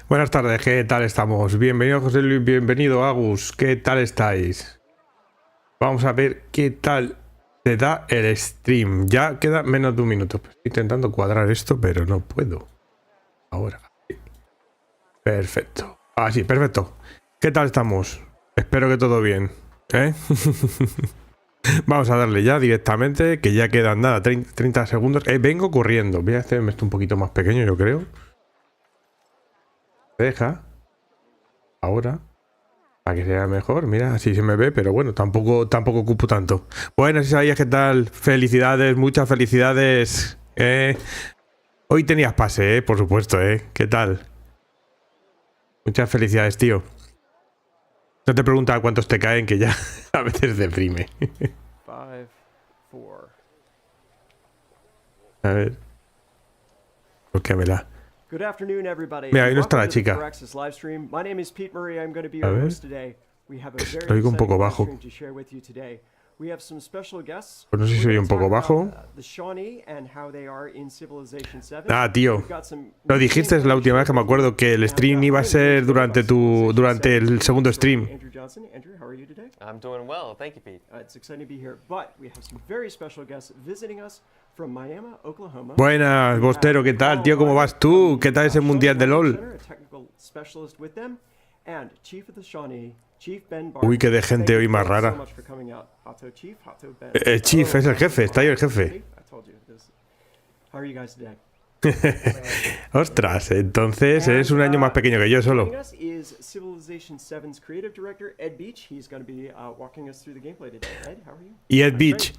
Buenas tardes, ¿qué tal estamos? Bienvenido José Luis, bienvenido Agus, ¿qué tal estáis? Vamos a ver qué tal se da el stream. Ya queda menos de un minuto. Estoy intentando cuadrar esto, pero no puedo. Ahora. Perfecto. Ah, sí, perfecto. ¿Qué tal estamos? Espero que todo bien. ¿Eh? Vamos a darle ya directamente, que ya quedan nada, 30 segundos. Vengo corriendo. Voy a hacerme esto un poquito más pequeño, yo creo. Deja. Ahora. Para que sea mejor, mira, así se me ve, pero bueno, tampoco ocupo tanto. Bueno, si sabías, ¿qué tal? Felicidades, muchas felicidades. Hoy tenías pase, por supuesto, ¿qué tal? Muchas felicidades, tío. No te pregunta cuántos te caen, que ya a veces deprime. 5, 4. A ver. Bloqueamela. Good afternoon, everybody. Mira, ahí no está la Welcome to the chica. Gracias livestream. My name is Pete Murray. I'm going to be A your ver. host today. We have a very Lo oigo un poco exciting bajo. livestream to share with you today. We have some special guests. Pues no sé si We're oye gonna un poco talk bajo. about, the Shawnee and how they are in Civilization 7. Ah, tío. We've got some Lo dijiste la última vez que me acuerdo que el stream iba a ser durante el segundo stream. Andrew Johnson. Andrew, how are you today? I'm doing well, thank you, Pete. It's exciting to be here, but we have some very special guests visiting us from Miami, Oklahoma. Buenas, Bostero, ¿qué tal, tío? ¿Cómo vas tú? ¿Qué tal ese mundial de LOL? Uy, qué de gente hoy más rara. Chief es el jefe, está ahí el jefe. Ostras, entonces eres un año más pequeño que yo solo. Y Ed Beach,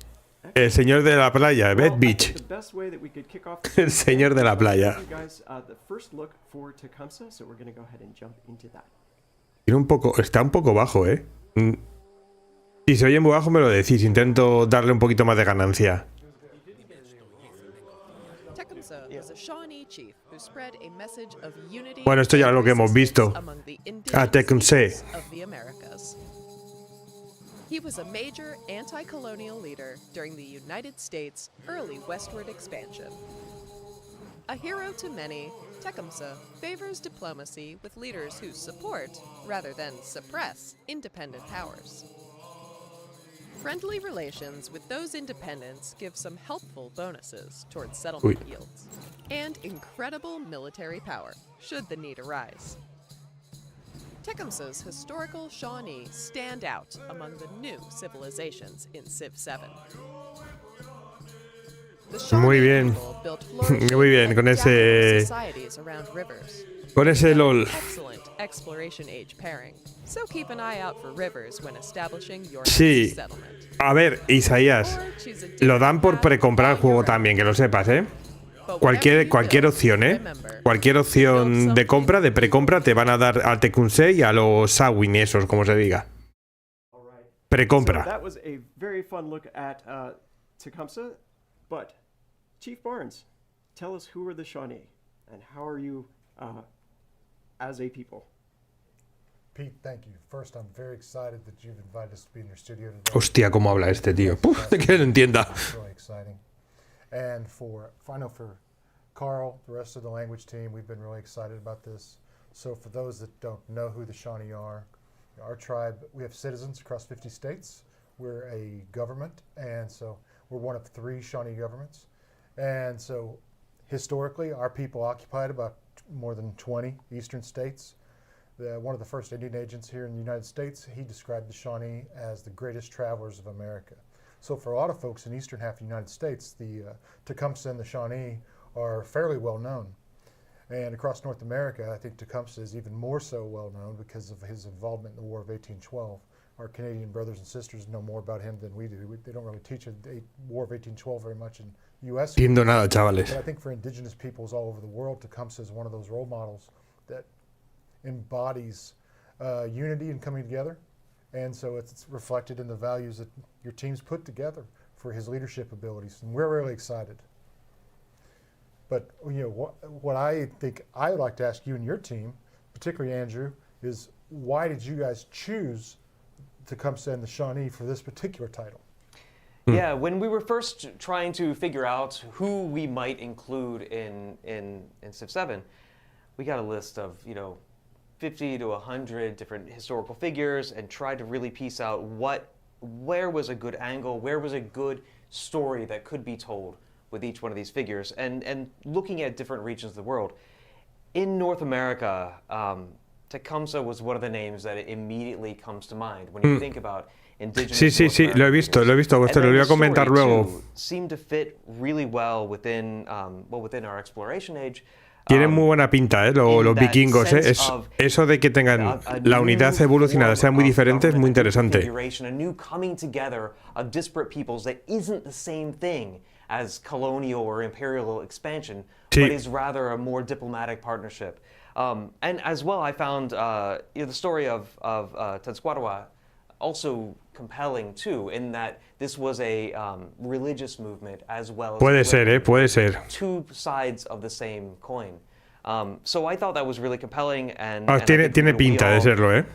el señor de la playa, Ed Beach. El señor de la playa. Tiene un poco, está un poco bajo, ¿eh? Si se oye muy bajo me lo decís, intento darle un poquito más de ganancia. Bueno, esto ya es lo que hemos visto. A Tecumseh. He was a major anti-colonial leader during the United States' early westward expansion. A hero to many, Tecumseh favors diplomacy with leaders who support, rather than suppress, independent powers. Friendly relations with those independents give some helpful bonuses towards settlement yields, and incredible military power, should the need arise. Tecumseh's historical Shawnee stand out among the new civilizations in Civ 7. Muy bien. Muy bien, con ese LOL. Sí. A ver, Isaías, lo dan por precomprar el juego también, que lo sepas, ¿eh? Cualquier opción, ¿eh? Cualquier opción de compra, de precompra, te van a dar al Tecumseh y a los Shawnee, esos, como se diga. Precompra. So that was a very fun look at Tecumseh, but Chief Barnes, tell us who are the Shawnee and how are you as a people? Pete, thank you. First, I'm very excited that you've invited us to be in your studio today. Hostia, cómo habla este tío. Puf, de que no entienda. It's really exciting. And I know for Carl, the rest of the language team, we've been really excited about this. So for those that don't know who the Shawnee are, our tribe, we have citizens across 50 states. We're a government, and so we're one of 3 Shawnee governments. And so historically, our people occupied about more than 20 eastern states. One of the first Indian agents here in the United States, he described the Shawnee as the greatest travelers of America. So for a lot of folks in the eastern half of the United States, the Tecumseh and the Shawnee are fairly well known. And across North America, I think Tecumseh is even more so well known because of his involvement in the War of 1812. Our Canadian brothers and sisters know more about him than we do. They don't really teach the War of 1812 very much in U.S. Entiendo nada, chavales. But I think for indigenous peoples all over the world, Tecumseh is one of those role models that embodies unity and coming together. And so it's reflected in the values that your team's put together for his leadership abilities. And we're really excited. But you know what I think I'd like to ask you and your team, particularly Andrew, is why did you guys choose Tecumseh and the Shawnee for this particular title? Yeah, when we were first trying to figure out who we might include in Civ 7, we got a list of, 50 to 100 different historical figures and tried to really piece out where was a good angle, where was a good story that could be told with each one of these figures, and looking at different regions of the world. In North America, Tecumseh was one of the names that immediately comes to mind when you think about indigenous. Sí, lo he visto, te lo voy a comentar luego. Seemed to fit really well within our exploration age. Tienen muy buena pinta, los vikingos, eso de que tengan la unidad evolucionada sea muy diferente es muy interesante. A new coming together of disparate peoples that isn't the same thing as colonial or imperial expansion, but is rather a more diplomatic partnership. And as well, I found the story of Tenskwatawa also compelling too, in that this was a religious movement as well as puede ser. Two sides of the same coin. So I thought that was really compelling and tiene pinta de serlo,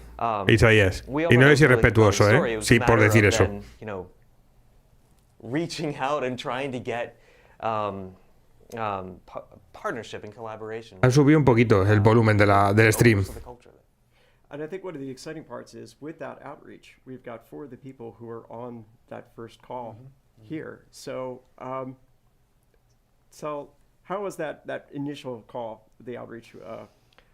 Isaías. Y no es irrespetuoso, sí, por decir eso. Reaching out and trying to get partnership and collaboration. Han subido un poquito el volumen del stream. And I think one of the exciting parts is with that outreach, we've got 4 of the people who are on that first call here. So, how was that initial call, the outreach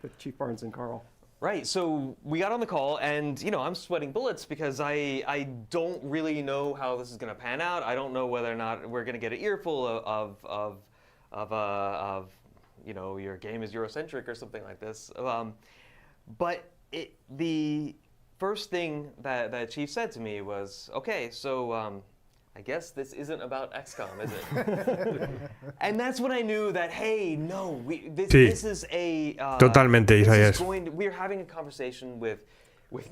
with Chief Barnes and Carl? Right, so we got on the call, and I'm sweating bullets because I don't really know how this is going to pan out. I don't know whether or not we're going to get an earful of your game is Eurocentric or something like this. But the first thing that Chief said to me was, okay, so I guess this isn't about XCOM, is it? And that's when I knew that, hey, no, this is a... totalmente, Isaías. We're having a conversation with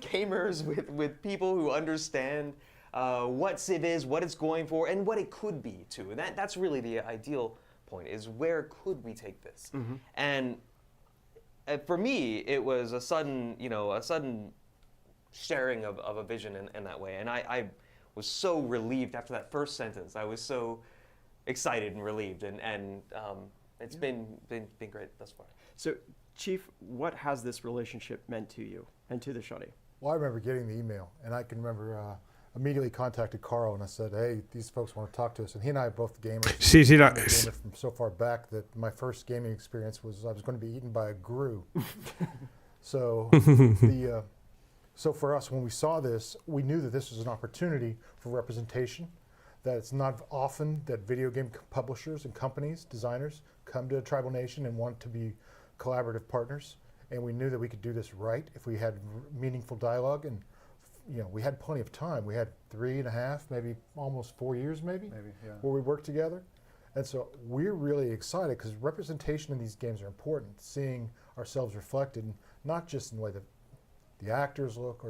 gamers, with people who understand what Civ is, what it's going for, and what it could be, too. And that's really the ideal point, is where could we take this? And for me, it was a sudden sharing of a vision in that way. And I was so relieved after that first sentence. I was so excited and relieved, and it's been great thus far. So, Chief, what has this relationship meant to you and to the Shawnee? Well, I remember getting the email, and I can remember immediately contacted Carl, and I said, hey, these folks want to talk to us. And he and I are both gamers. Sí, Gamer from so far back that my first gaming experience was I was going to be eaten by a grue. So So for us, when we saw this, we knew that this was an opportunity for representation, that it's not often that video game publishers and companies, designers, come to a tribal nation and want to be collaborative partners. And we knew that we could do this right if we had meaningful dialogue. And we had plenty of time. We had 3.5, maybe almost 4 years, maybe where we worked together. And so we're really excited because representation in these games are important, seeing ourselves reflected, not just in the way that the actors look,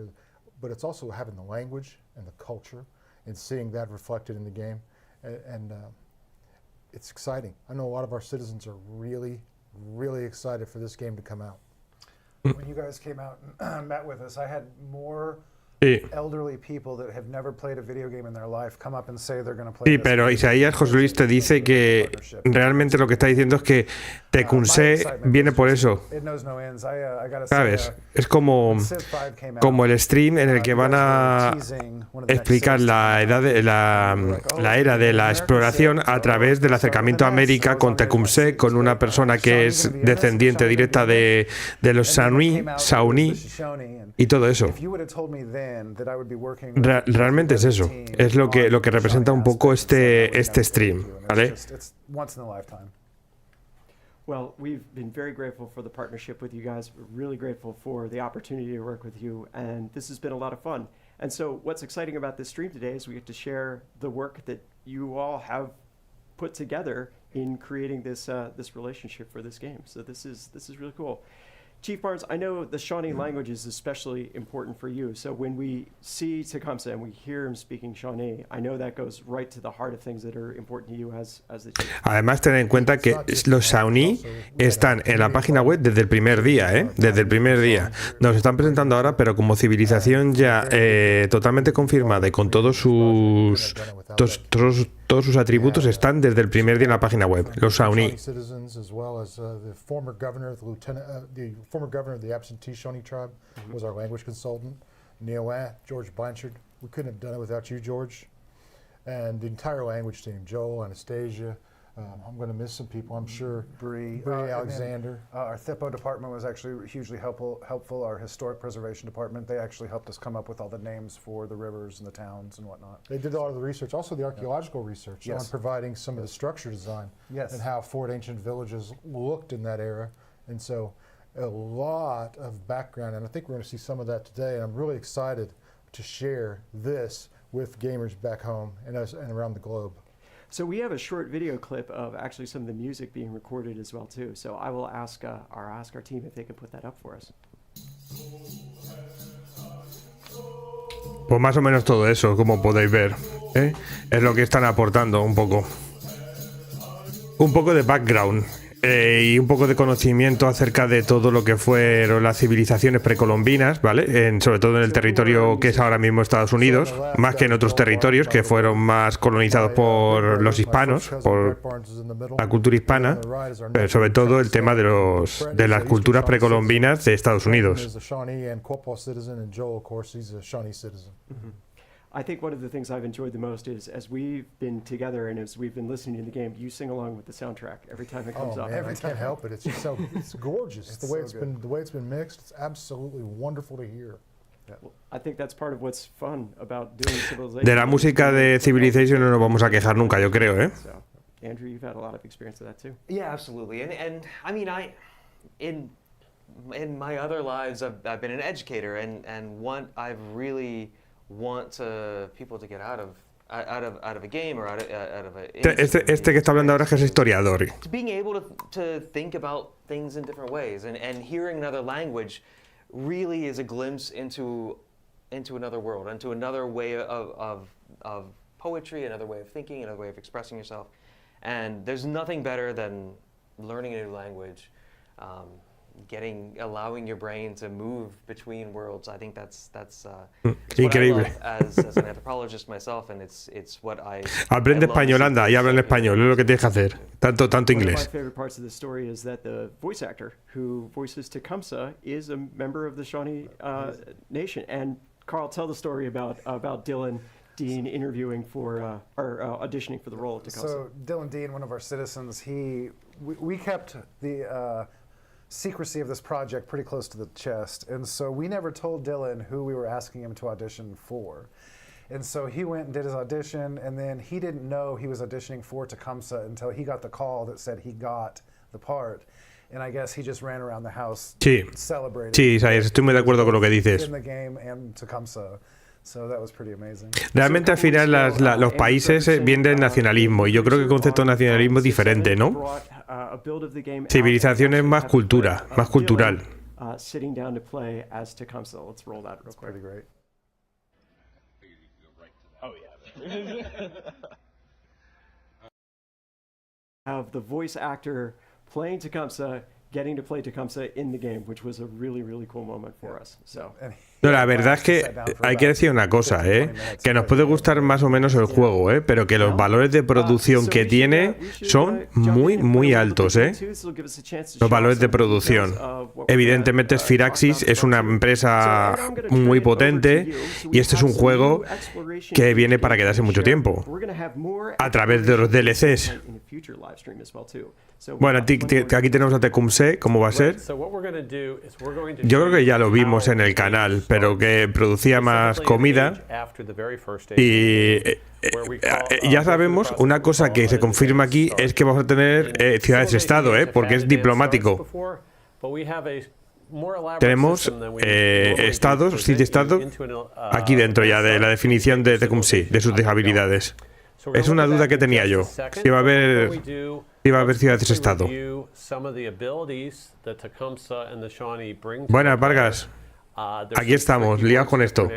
but it's also having the language and the culture and seeing that reflected in the game. And it's exciting. I know a lot of our citizens are really, really excited for this game to come out. When you guys came out and met with us, I had more elderly people that have never played a video game in their life come up and say they're going to play. Sí, pero Isaías José Luis te dice que realmente lo que está diciendo es que Tecumseh viene por eso. ¿Sabes? Es como el stream en el que van a explicar la era de la exploración a través del acercamiento a América con Tecumseh, con una persona que es descendiente directa de los Shawnee y todo eso. Realmente es eso. Es lo que representa un poco este stream, ¿vale? Well, we've been very grateful for the partnership with you guys. We're really grateful for the opportunity to work with you, and this has been a lot of fun. And so what's exciting about this stream today is we get to share the work that you all have put together in creating this relationship for this game. So this is really cool. Chief Barnes, I know the Shawnee language is especially important for you. So when we see Tecumseh and we hear him speaking Shawnee, I know that goes right to the heart of things that are important to you as the chief. Además, ten en cuenta que los Shawnee están en la página web desde el primer día, Desde el primer día. Nos están presentando ahora, pero como civilización ya totalmente confirmada y con todos todos sus atributos están desde el primer día en la página web, los Shawnee. Citizens, as well as the former governor of the former governor of the absentee Shawnee tribe was our language consultant, Nueva, George Blanchard. We couldn't have done it without you, George. And the entire language team, Joel, Anastasia. I'm going to miss some people, I'm sure. Bree Alexander. Our THIPO department was actually hugely helpful. Our historic preservation department, they actually helped us come up with all the names for the rivers and the towns and whatnot. They did a lot of the research, also the archaeological research on providing some of the structure design and how Fort Ancient villages looked in that era. And so a lot of background, and I think we're going to see some of that today. And I'm really excited to share this with gamers back home and around the globe. So we have a short video clip of actually some of the music being recorded as well too. So I will ask our team if they can put that up for us. Pues más o menos todo eso, como podéis ver, ¿eh? Es lo que están aportando un poco. Un poco de background y un poco de conocimiento acerca de todo lo que fueron las civilizaciones precolombinas, ¿vale? Sobre todo en el territorio que es ahora mismo Estados Unidos, más que en otros territorios que fueron más colonizados por los hispanos, por la cultura hispana, pero sobre todo el tema de las culturas precolombinas de Estados Unidos. I think one of the things I've enjoyed the most is as we've been together and as we've been listening to the game, you sing along with the soundtrack every time it comes up. Man, I can't help it. It's just it's gorgeous. The way it's been mixed, it's absolutely wonderful to hear. Well, I think that's part of what's fun about doing Civilization. De la música de Civilization no nos vamos a quejar nunca, yo creo, ¿eh? So, Andrew, you've had a lot of experience with that too. Yeah, absolutely. And I mean, in my other lives, I've been an educator, and what I've really want people to get out of a game or out of a este que está hablando ahora es que es historiador. Being able to think about things in different ways and hearing another language really is a glimpse into another world, into another way of poetry, another way of thinking, another way of expressing yourself. And there's nothing better than learning a new language. Allowing your brain to move between worlds. I think that's increíble. What I love as an anthropologist myself, and it's what I aprende español, anda, y habla en español, es lo que tienes que hacer. Tanto inglés. One of my favorite parts of the story is that the voice actor who voices Tecumseh is a member of the Shawnee nation. And Carl, tell the story about Dylan Dean interviewing for or auditioning for the role of Tecumseh. So Dylan Dean, one of our citizens, we kept the secrecy of this project pretty close to the chest, and so we never told Dylan who we were asking him to audition for. And so he went and did his audition, and then he didn't know he was auditioning for Tecumseh until he got the call that said he got the part. And I guess he just ran around the house celebrating. Sí, Isaías, estoy muy de acuerdo con lo que dices. In the game and Tecumseh. So that was pretty amazing. Realmente al final los países vienen del nacionalismo y yo creo que el concepto de nacionalismo es diferente, ¿no? Civilización es más cultura, más cultural. Sitting down to play as Tecumseh. Let's roll that real quick. Pretty great. Oh yeah. Have the voice actor playing Tecumseh, getting to play Tecumseh in the game, which was a really, really cool moment for us. So. No, la verdad es que hay que decir una cosa, que nos puede gustar más o menos el juego, pero que los valores de producción que tiene son muy, muy altos, los valores de producción. Evidentemente Firaxis es una empresa muy potente y este es un juego que viene para quedarse mucho tiempo a través de los DLCs. Bueno, aquí tenemos a Tecumseh, ¿cómo va a ser? Yo creo que ya lo vimos en el canal, pero que producía más comida y ya sabemos, una cosa que se confirma aquí es que vamos a tener ciudades-estado, porque es diplomático. Tenemos estados, city-estado, aquí dentro ya de la definición de Tecumseh, de sus habilidades. Es una duda que tenía yo, si va a haber ciudades-estado. Buenas, Vargas. Aquí estamos, liados con esto.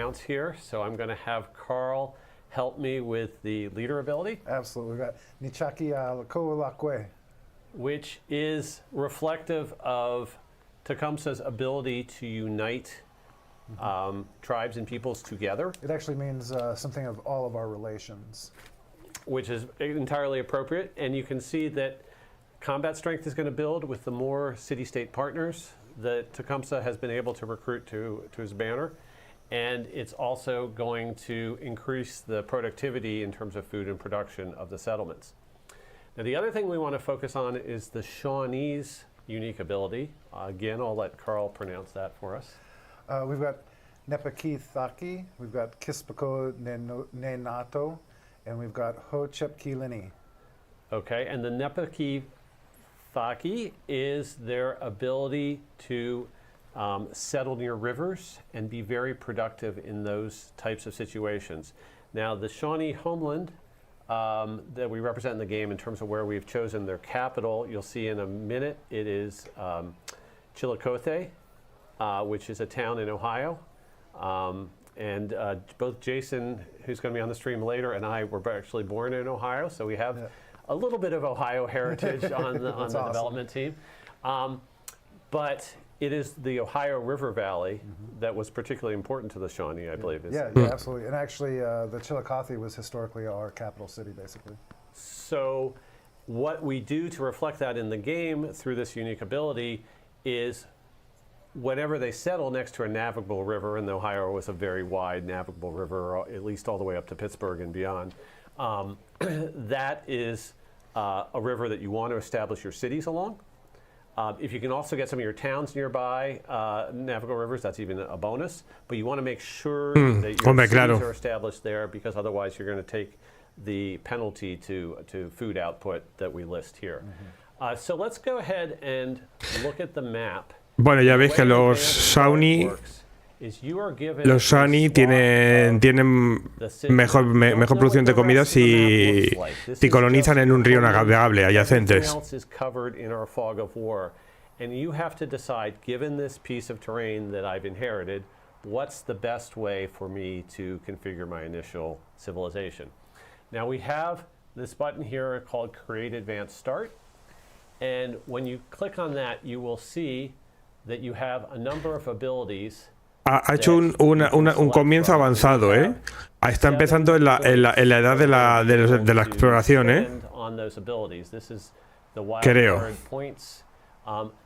Absolutely. We've got Nichaki Koulakwe, which is reflective of Tecumseh's ability to unite tribes and peoples together. It actually means something of all of our relations. which is entirely appropriate. And you can see that combat strength is going to build with the more city-state partners that Tecumseh has been able to recruit to his banner. And it's also going to increase the productivity in terms of food and production of the settlements. Now, the other thing we want to focus on is the Shawnee's unique ability. Again, I'll let Carl pronounce that for us. We've got Nepaki Thaki, we've got Kispako Nenato, and we've got Ho Chepki Lini. Okay, and the Nepaki Thaki is their ability to settle near rivers and be very productive in those types of situations. Now, the Shawnee homeland that we represent in the game in terms of where we've chosen their capital, you'll see in a minute, it is Chillicothe, which is a town in Ohio. And both Jason, who's going to be on the stream later, and I were actually born in Ohio, so we have a little bit of Ohio heritage on the awesome. development team. But it is the Ohio River Valley that was particularly important to the Shawnee, I believe. Yeah, absolutely. And actually, the Chillicothe was historically our capital city, basically. So what we do to reflect that in the game through this unique ability is whenever they settle next to a navigable river, and the Ohio was a very wide navigable river, at least all the way up to Pittsburgh and beyond, that is a river that you want to establish your cities along. If you can also get some of your towns nearby navigable rivers, that's even a bonus. But you want to make sure that your cities are established there, because otherwise you're going to take the penalty to food output that we list here. So let's go ahead and look at the map. Bueno, ya veis que los Shawnee tienen mejor producción de comida si colonizan en un río navegable adyacentes. And you have to decide, given this piece of terrain that I've inherited, what's the best way for me to configure my initial civilization. Now we have this button here called Create Advanced Start. And when you click on that, you will see that you have a number of abilities. Ha hecho un comienzo avanzado, ¿eh? Está empezando en la edad de la exploración, creo.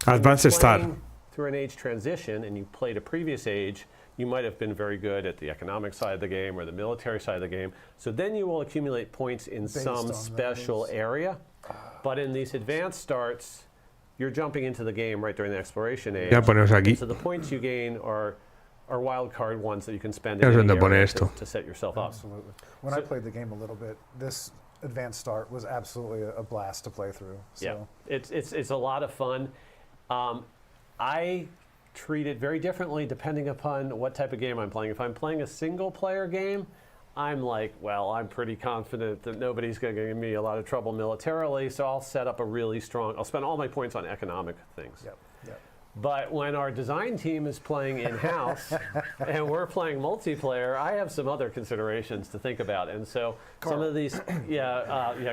Advanced Star. Through an age transition, and you played a previous age, you might have been very good at the economic side of the game or the military side of the game. So then you will accumulate points in some special area. But in these advanced starts, you're jumping into the game right during the exploration age. So the points you gain are wild card ones that you can spend in any area to set yourself up. Absolutely. When I played the game a little bit, this advanced start was absolutely a blast to play through. So. Yeah, it's a lot of fun. I treat it very differently depending upon what type of game I'm playing. If I'm playing a single player game, I'm like, well, I'm pretty confident that nobody's going to give me a lot of trouble militarily, so I'll set up a really strong, I'll spend all my points on economic things. Yep. But when our design team is playing in-house and we're playing multiplayer, I have some other considerations to think about. And so some of these,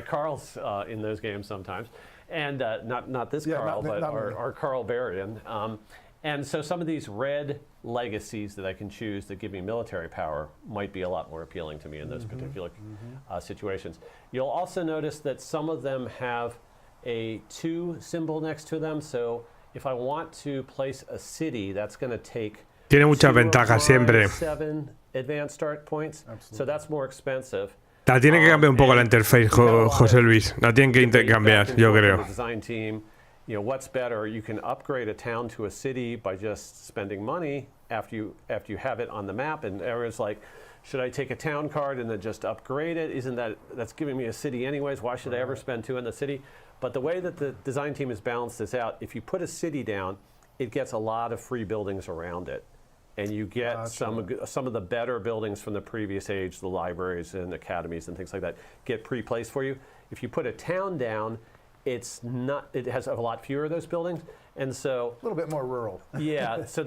Carl's in those games sometimes. And not this Carl, but our Carl Berrien. And so some of these red legacies that I can choose that give me military power might be a lot more appealing to me in those particular situations. You'll also notice that some of them have a 2 symbol next to them. So if I want to place a city, that's going to take Tiene muchas ventajas siempre. 7 advanced start points. Absolutely. So that's more expensive. La tiene que cambiar un poco la interface, José Luis. La tienen que intercambiar, yo creo. Design team, you know, what's better? You can upgrade a town to a city by just spending money after you have it on the map, and everyone's like, should I take a town card and then just upgrade it? That's giving me a city anyways? Why should I ever spend 2 in the city? But the way that the design team has balanced this out, if you put a city down, it gets a lot of free buildings around it. And you get some of the better buildings from the previous age, the libraries and academies and things like that, get pre-placed for you. If you put a town down, it has a lot fewer of those buildings. And so a little bit more rural. Yeah. So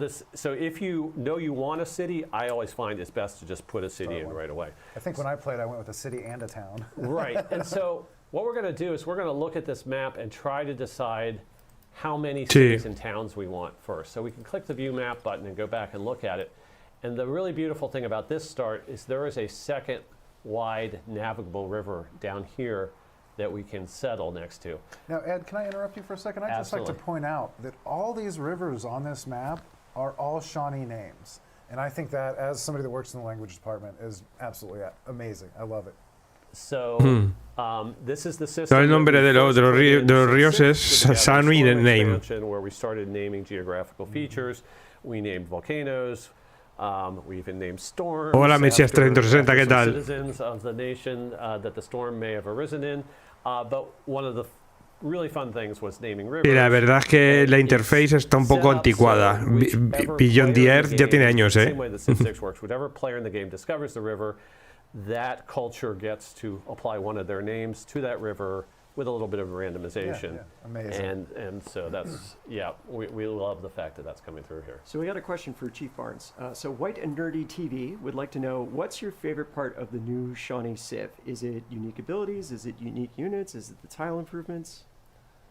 if you know you want a city, I always find it's best to just put a city in right away. I think when I played, I went with a city and a town. Right. And so what we're going to do is we're going to look at this map and try to decide how many cities and towns we want first. So we can click the View Map button and go back and look at it. And the really beautiful thing about this start is there is a second wide navigable river down here that we can settle next to. Now, Ed, can I interrupt you for a second? I'd just like to point out that all these rivers on this map are all Shawnee names. And I think that, as somebody that works in the language department, is absolutely amazing. I love it. So, this is the system. Todo el nombre de los ríos es Shawnee name. Where we started naming geographical features. We named volcanoes. We even named storms. Hola, Mesías 360, ¿qué tal? Citizens of the nation that the storm may have arisen in. But one of the really fun things was naming rivers. Y la verdad es que la interface está un poco anticuada. Beyond the Earth ya tiene años, Same way the Civ6 works. Whichever player in the game discovers the river, that culture gets to apply one of their names to that river with a little bit of randomization. Amazing. And so that's, we love the fact that that's coming through here. So we got a question for Chief Barnes. So White and Nerdy TV would like to know, what's your favorite part of the new Shawnee Civ? Is it unique abilities? Is it unique units? Is it the tile improvements?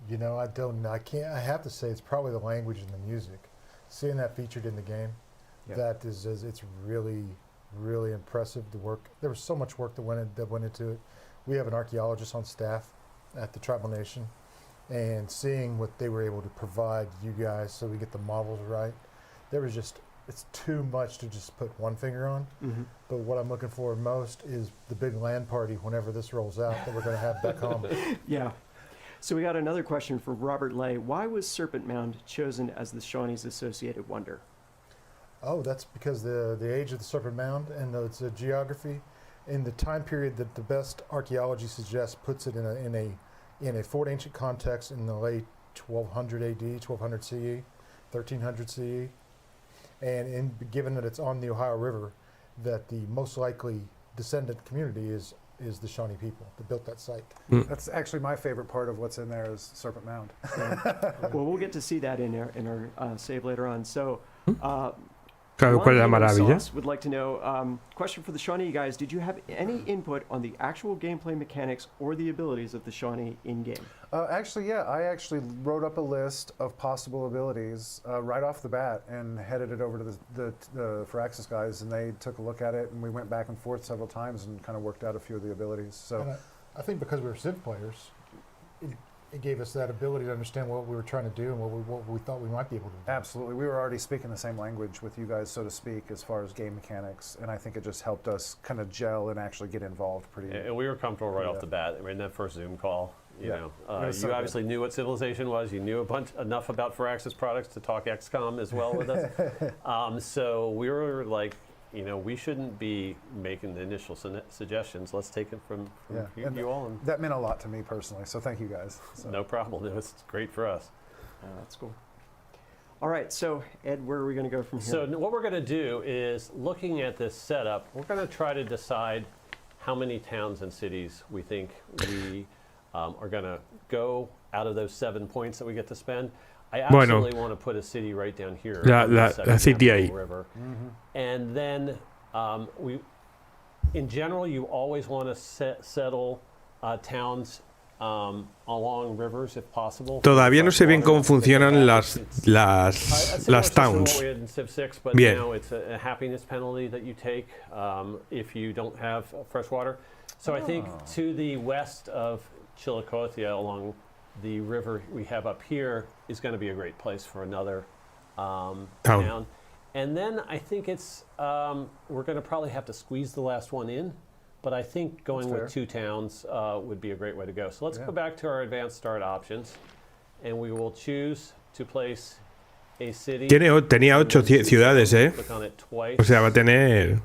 You know, I don't know. I have to say it's probably the language and the music. Seeing that featured in the game, it's really, really impressive. The work, there was so much work that went into it. We have an archaeologist on staff at the Tribal Nation, and seeing what they were able to provide you guys so we get the models right, there was just, it's too much to just put one finger on. But what I'm looking for most is the big land party whenever this rolls out that we're going to have back home. Yeah. So we got another question for Robert Lay. Why was Serpent Mound chosen as the Shawnee's associated wonder? Oh, that's because the age of the Serpent Mound and its geography, in the time period that the best archaeology suggests puts it in a Fort Ancient context in the late 1200 AD, 1200 CE, 1300 CE, and given that it's on the Ohio River, that the most likely descendant community is the Shawnee people that built that site. That's actually my favorite part of what's in there is Serpent Mound. Well, we'll get to see that in our save later on. So. Claro, ¿cuál es la maravilla? Would like to know, question for the Shawnee guys, did you have any input on the actual gameplay mechanics or the abilities of the Shawnee in-game? Actually, yeah, I actually wrote up a list of possible abilities right off the bat and headed it over to the Firaxis guys, and they took a look at it, and we went back and forth several times and kind of worked out a few of the abilities. So, And I think because we were Civ players, it gave us that ability to understand what we were trying to do and what we thought we might be able to do. Absolutely. We were already speaking the same language with you guys, so to speak, as far as game mechanics, and I think it just helped us kind of gel and actually get involved pretty. And we were comfortable right off the bat. I mean, that first Zoom call, you know, so you obviously knew what civilization was. You knew enough about Firaxis products to talk XCOM as well with us. So we were like, you know, we shouldn't be making the initial suggestions. Let's take it from you all. And that meant a lot to me personally, so thank you guys. So. No problem. It was great for us. That's cool. All right, so Ed, where are we going to go from here? So what we're going to do is, looking at this setup, we're going to try to decide how many towns and cities we think we are going to go out of those 7 points that we get to spend. I absolutely want to put a city right down here. La city ahí. River. And then in general, you always want to settle towns along rivers if possible. Todavía no sé bien cómo funcionan las towns. In Civ 6, but Bien. now it's a happiness penalty that you take if you don't have fresh water. So I think to the west of Chillicothe, along the river we have up here, is going to be a great place for another town. And then I think it's we're going to probably have to squeeze the last one in, but I think going with 2 towns would be a great way to go. So let's go back to our advanced start options, and we will choose to place a city. Tenía 8 ciudades, ¿eh? Click on it twice. O sea, va a tener.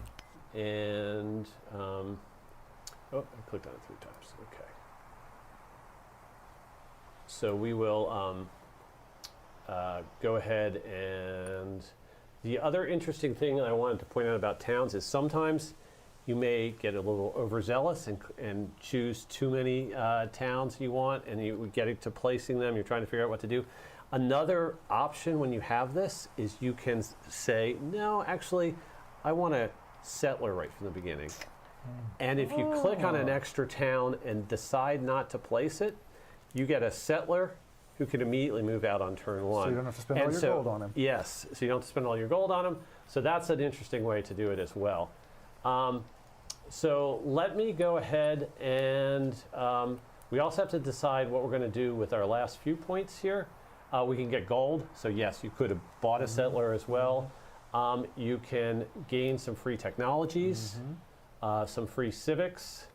And I clicked on it 3 times. Okay. So we will go ahead, and the other interesting thing that I wanted to point out about towns is sometimes you may get a little overzealous and choose too many towns you want, and you get to placing them, you're trying to figure out what to do. Another option when you have this is you can say, no, actually, I want a settler right from the beginning. And if you click on an extra town and decide not to place it, you get a settler who can immediately move out on turn 1. So you don't have to spend all your gold on him. Yes, so you don't have to spend all your gold on him. So that's an interesting way to do it as well. So let me go ahead and we also have to decide what we're going to do with our last few points here. We can get gold. So yes, you could have bought a settler as well. You can gain some free technologies, some free civics.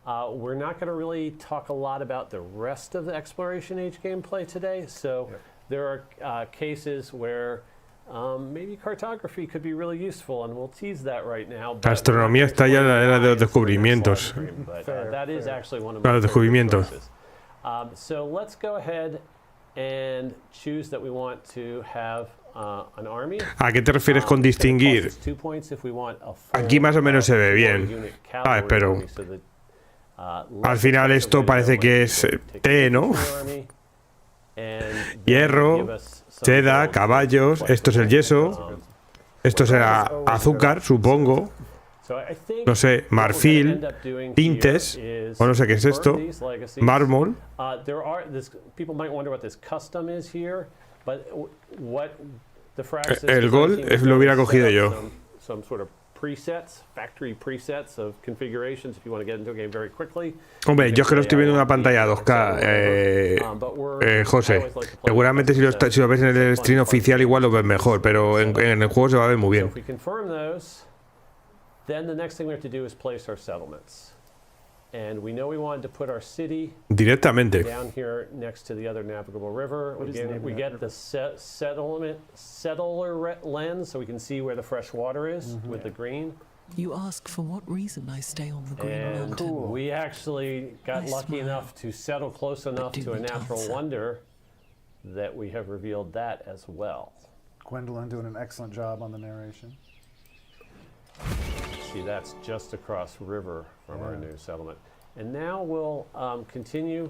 We're not going to really talk a lot about the rest of the Exploration Age gameplay today. So there are cases where maybe cartography could be really useful, and we'll tease that right now. La astronomía está ya en la era de los descubrimientos. That is actually one of Los descubrimientos. So let's go ahead and choose that we want to have an army. ¿A qué te refieres con distinguir? Aquí más o menos se ve bien. Pero al final esto parece que es té, ¿no? Hierro, seda, caballos, esto es el yeso, esto será azúcar, supongo, no sé, marfil, tintes, o no sé qué es esto, mármol. El gol lo hubiera cogido yo. Presets, factory presets of configurations if you want to get into a game very quickly. Hombre, yo es que lo estoy viendo en una pantalla 2K, José. Seguramente si lo ves en el stream oficial igual lo ves mejor, pero en el juego se va a ver muy bien. So if we confirm those, then the next thing we have to do is place our settlements. And we know we wanted to put our city directamente down here next to the other navigable river. Again, we get the settler lens so we can see where the fresh water is with the green. You ask for what reason I stay on the Green Mountain. We actually got lucky enough to settle close enough to a natural wonder that we have revealed that as well. Gwendolyn doing an excellent job on the narration. See, that's just across river from our new settlement. And now we'll continue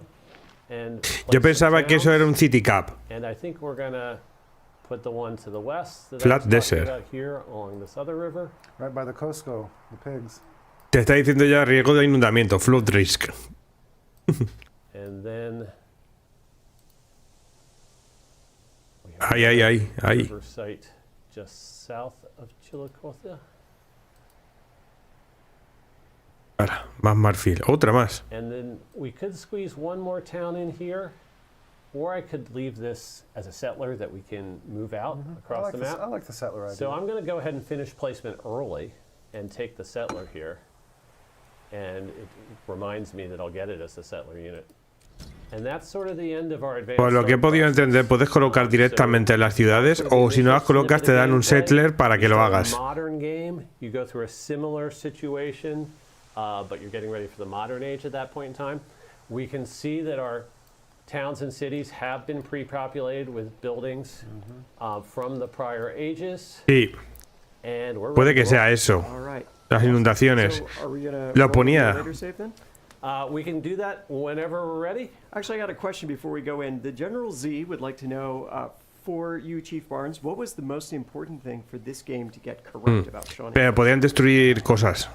and yo pensaba que eso era un city cap. And I think we're going to put the one to the west that Flat desert. Here along this other river. Right by the Costco, the pigs. Te está diciendo ya riesgo de inundamiento, flood risk. And then Ahí. river site just south of Chillicothe. Ahora, más marfil, otra más. And then we could squeeze one more town in here, or I could leave this as a settler that we can move out across the map. I like the settler idea. So I'm going to go ahead and finish placement early and take the settler here. And it reminds me that I'll get it as a settler unit. And that's sort of the end of our advanced. Por lo que he podido entender, puedes colocar directamente en las ciudades, o si no las colocas te dan un settler para que lo hagas. Modern game, you go through a similar situation. But you're getting ready for the modern age at that point in time. We can see that our towns and cities have been pre-populated with buildings from the prior ages. Sí, and we're puede que sea eso. Las inundaciones. Lo ponía. We can do that whenever we're ready. Actually, I got a question before we go in. The General Z would like to know, for you, Chief Barnes, what was the most important thing for this game to get correct about Shawnee? Pero podían destruir cosas.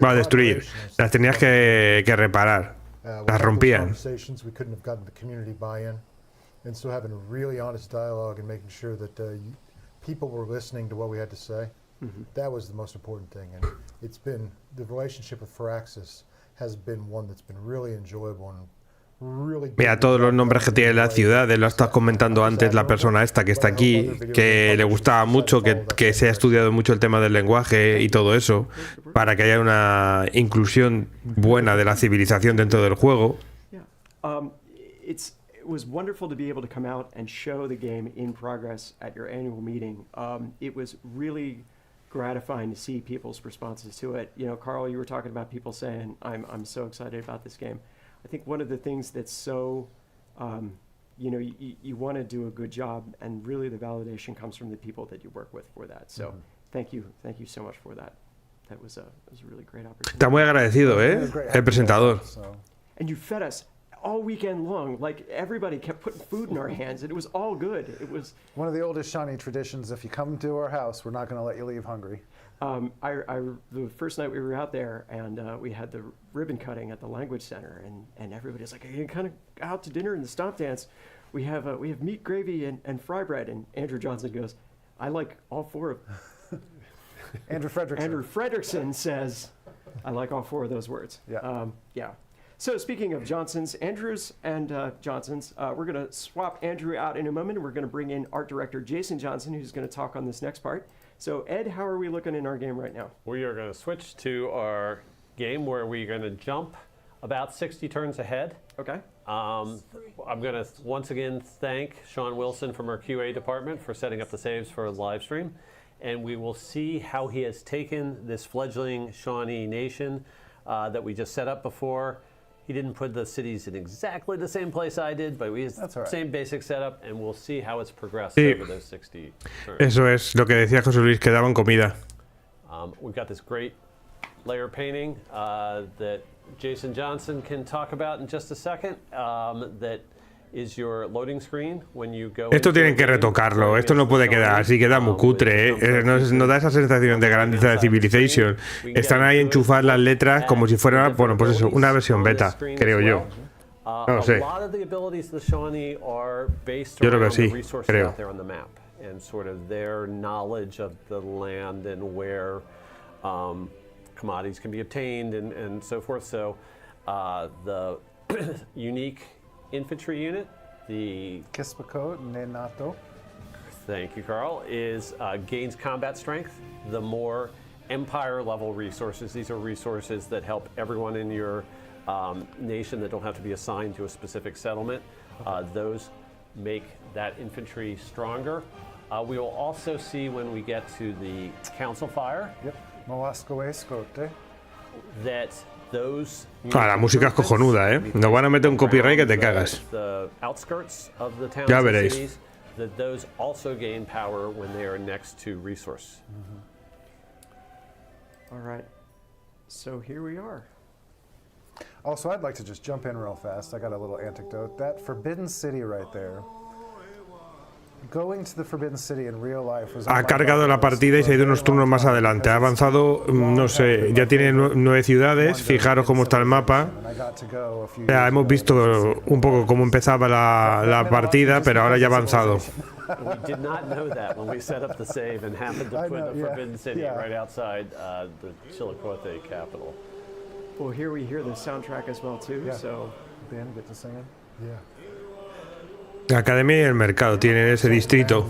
Va a destruir. Las tenías que reparar. Las rompían. We couldn't have gotten the community buy-in, and so having a really honest dialogue and making sure that people were listening to what we had to say, that was the most important thing. And it's been the relationship with Firaxis has been one that's been really enjoyable and mira todos los nombres que tiene la ciudad, lo estás comentando antes la persona esta que está aquí, que le gustaba mucho, que se ha estudiado mucho el tema del lenguaje y todo eso, para que haya una inclusión buena de la civilización dentro del juego. It was wonderful to be able to come out and show the game in progress at your annual meeting. It was really gratifying to see people's responses to it. You know, Carl, you were talking about people saying, I'm so excited about this game. I think one of the things that's so, you know, you want to do a good job, and really the validation comes from the people that you work with for that. So thank you so much for that. That was a really great opportunity. Está muy agradecido, el presentador. And you fed us all weekend long. Like, everybody kept putting food in our hands, and it was all good. It was one of the oldest Shawnee traditions. If you come to our house, we're not going to let you leave hungry. The first night we were out there, and we had the ribbon cutting at the language center, and everybody's like, "Are you kind of out to dinner in the stomp dance? We have meat, gravy, and fry bread." And Andrew Johnson goes, "I like all four of them." Andrew Fredrickson. Andrew Fredrickson says, I like all 4 of those words. Yeah. Yeah. So speaking of Johnsons, Andrews and Johnsons, we're going to swap Andrew out in a moment, and we're going to bring in art director Jason Johnson, who's going to talk on this next part. So Ed, how are we looking in our game right now? We are going to switch to our game where we're going to jump about 60 turns ahead. Okay. I'm going to once again thank Sean Wilson from our QA department for setting up the saves for the live stream. And we will see how he has taken this fledgling Shawnee nation that we just set up before. He didn't put the cities in exactly the same place I did, but we have the same basic setup, and we'll see how it's progressed over those 60 turns. Eso es lo que decía José Luis, que daban comida. We've got this great layer painting that Jason Johnson can talk about in just a second. That is your loading screen when you go. Esto tienen que retocarlo, esto no puede quedar así, queda muy cutre, no da esa sensación de grandeza de Civilization. Están ahí enchufadas las letras como si fuera, bueno, pues eso, una versión beta, creo yo. No sé. Yo creo que sí, creo. And sort of their knowledge of the land and where commodities can be obtained and so forth. So the unique infantry unit, the Kispako Nenato. Thank you, Carl, is gains combat strength. The more empire level resources, these are resources that help everyone in your nation that don't have to be assigned to a specific settlement. Those make that infantry stronger. We will also see when we get to the council fire. Yep. That those la música es cojonuda, ¿eh? Nos van a meter un copyright que te cagas. The outskirts of the towns Ya and veréis. cities, that those also gain power when they are next to resource. All right. So here we are. Also, I'd like to just jump in real fast. I got a little anecdote. That Forbidden City right there. Going to the Forbidden City in real life was Ha cargado la partida y se ha ido unos turnos más adelante. Ha avanzado, no sé, ya tiene 9 ciudades. Fijaros cómo está el mapa. Ya hemos visto un poco cómo empezaba la partida, pero ahora ya ha avanzado. We did not know that when we set up the save and happened to put the Forbidden City right outside the Chillicothe capital. Well, here we hear the soundtrack as well too. So Ben, get to sing it? Yeah. La Academia y el Mercado tienen ese distrito.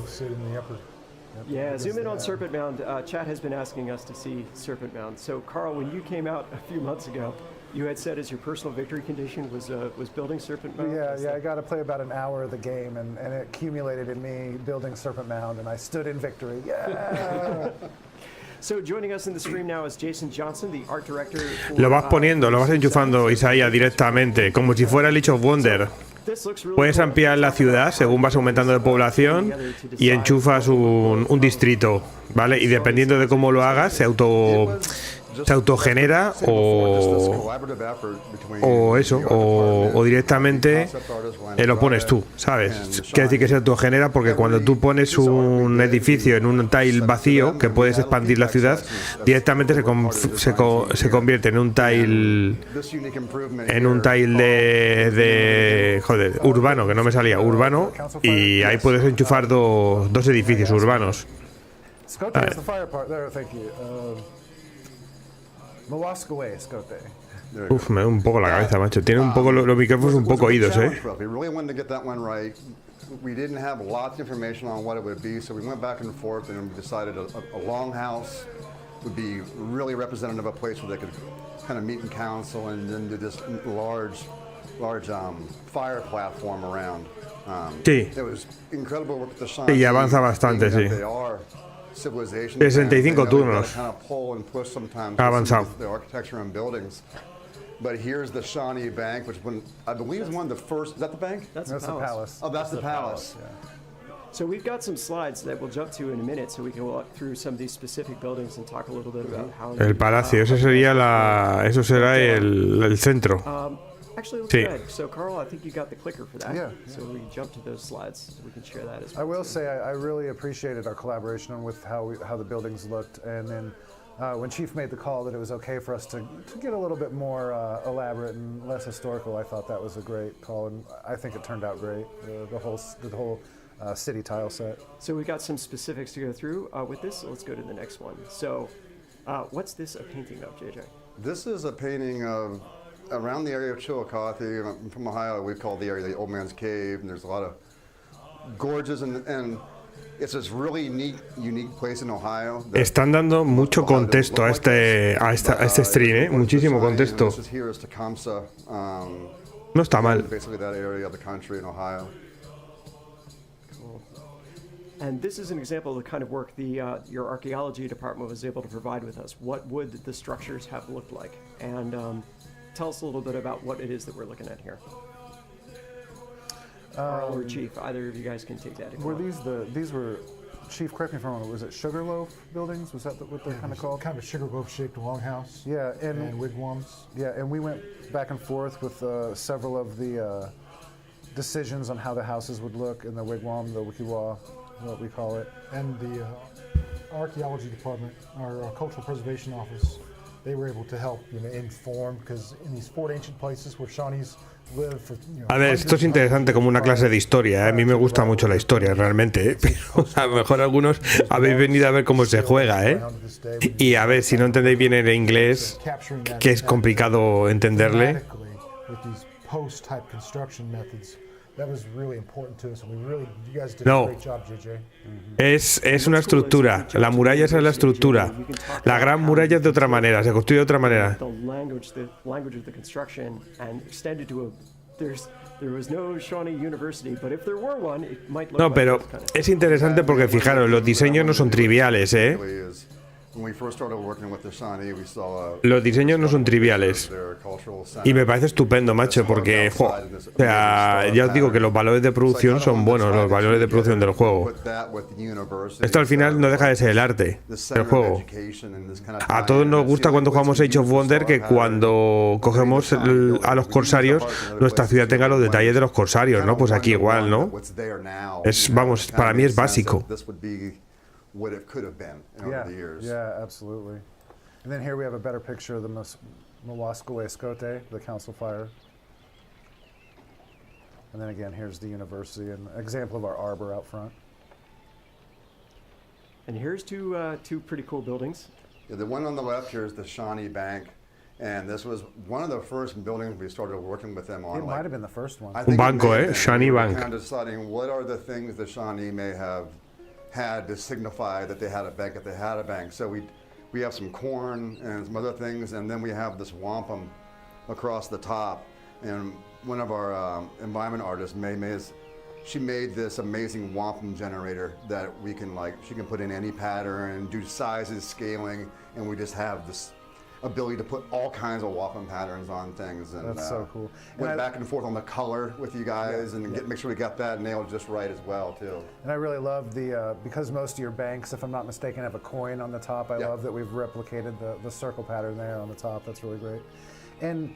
yeah, zoom in on Serpent Mound. Chat has been asking us to see Serpent Mound. So Carl, when you came out a few months ago, you had said as your personal victory condition was building Serpent Mound. Yeah. I got to play about an hour of the game, and it accumulated in me building Serpent Mound, and I stood in victory. Yeah. So joining us in the stream now is Jason Johnson, the art director. Lo vas poniendo, lo vas enchufando, Isaías, directamente, como si fuera el Age of Wonder. Puedes ampliar la ciudad según vas aumentando de población y enchufas un distrito, ¿vale? Y dependiendo de cómo lo hagas, se autogenera o eso, o directamente lo pones tú, ¿sabes? Quiere decir que se autogenera porque cuando tú pones un edificio en un tile vacío, que puedes expandir la ciudad, directamente se convierte en un tile de joder, urbano, que no me salía, urbano, y ahí puedes enchufar dos edificios urbanos. Uf, me da un poco la cabeza, macho. Tiene un poco los micrófonos un poco oídos, We didn't have lots of information on what it would be, so we went back and forth and decided a longhouse would be really representative of a place where they could kind of meet in council and then do this large fire platform around. Sí. It was incredible work with the sun. Y avanza bastante, sí. 65 turnos. Ha avanzado. The architecture and buildings. But here's the Shawnee Bank, which I believe is one of the first. Is that the bank? That's the palace. Oh, that's the palace. So we've got some slides that we'll jump to in a minute, so we can walk through some of these specific buildings and talk a little bit about how. El palacio, eso será el centro. Actually, let's go ahead. So, Carl, I think you got the clicker for that. Yeah. So we jump to those slides, so we can share that as well. I will say I really appreciated our collaboration with how the buildings looked, and then when Chief made the call that it was okay for us to get a little bit more elaborate and less historical, I thought that was a great call, and I think it turned out great. The whole city tile set. So we've got some specifics to go through with this. So let's go to the next one. So, what's this a painting of, JJ? This is a painting of around the area of Chillicothe. I'm from Ohio. We call the area the Old Man's Cave, and there's a lot of gorges, and it's this really unique place in Ohio. Están dando mucho contexto a este stream, ¿eh? Muchísimo contexto. This is here is Tecumseh. No está mal. Basically that area of the country in Ohio. Cool. And this is an example of the kind of work your archaeology department was able to provide with us. What would the structures have looked like? And tell us a little bit about what it is that we're looking at here. Carl or Chief, either of you guys can take that. Were these were, Chief, correct me if I'm wrong, was it Sugarloaf buildings? Was that what they're kind of called? Kind of a sugarloaf-shaped longhouse. Yeah, and wigwams. Yeah, and we went back and forth with several of the decisions on how the houses would look in the wigwam, the wikiwa, what we call it. And the archaeology department, our cultural preservation office, they were able to help inform, because in these four ancient places where Shawnees live for, A ver, esto es interesante como una clase de historia, ¿eh? A mí me gusta mucho la historia realmente, ¿eh? Pero a lo mejor algunos habéis venido a ver cómo se juega, ¿eh? Y a ver, si no entendéis bien el inglés, que es complicado entenderle. No, es una estructura. La muralla es la estructura. La gran muralla es de otra manera, se construye de otra manera. No, pero es interesante porque fijaros, los diseños no son triviales, ¿eh? Los diseños no son triviales. Y me parece estupendo, macho, porque o sea, ya os digo que los valores de producción son buenos, los valores de producción del juego. Esto al final no deja de ser el arte del juego. A todos nos gusta cuando jugamos Age of Wonder que cuando cogemos a los corsarios, nuestra ciudad tenga los detalles de los corsarios, ¿no? Pues aquí igual, ¿no? Vamos, para mí es básico. What it could have been over the years. Yeah, absolutely. And then here we have a better picture of the Mowasco Escote, the council fire. And then again, here's the university and an example of our arbor out front. And here's two pretty cool buildings. Yeah, the one on the left here is the Shawnee Bank. And this was one of the first buildings we started working with them on. It might have been the first one. Un banco, Shawnee Bank. Kind of deciding what are the things the Shawnee may have had to signify that they had a bank if they had a bank. So we have some corn and some other things, and then we have this wampum across the top. And one of our environment artists, she made this amazing wampum generator that we can she can put in any pattern and do sizes, scaling, and we just have this ability to put all kinds of wampum patterns on things. And that's so cool. Went back and forth on the color with you guys and make sure we got that nailed just right as well too. And I really love because most of your banks, if I'm not mistaken, have a coin on the top. I love that we've replicated the circle pattern there on the top. That's really great. And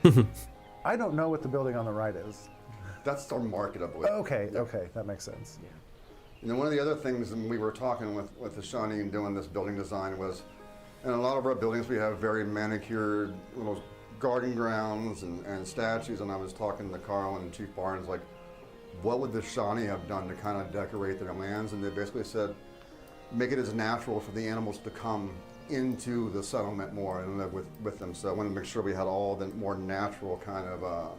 I don't know what the building on the right is. That's our market, I believe. Okay, okay, that makes sense. Yeah. And then one of the other things when we were talking with the Shawnee and doing this building design was, in a lot of our buildings we have very manicured little garden grounds and statues, and I was talking to Carl and Chief Barnes, like, what would the Shawnee have done to kind of decorate their lands? And they basically said, make it as natural for the animals to come into the settlement more and live with them. So I wanted to make sure we had all the more natural kind of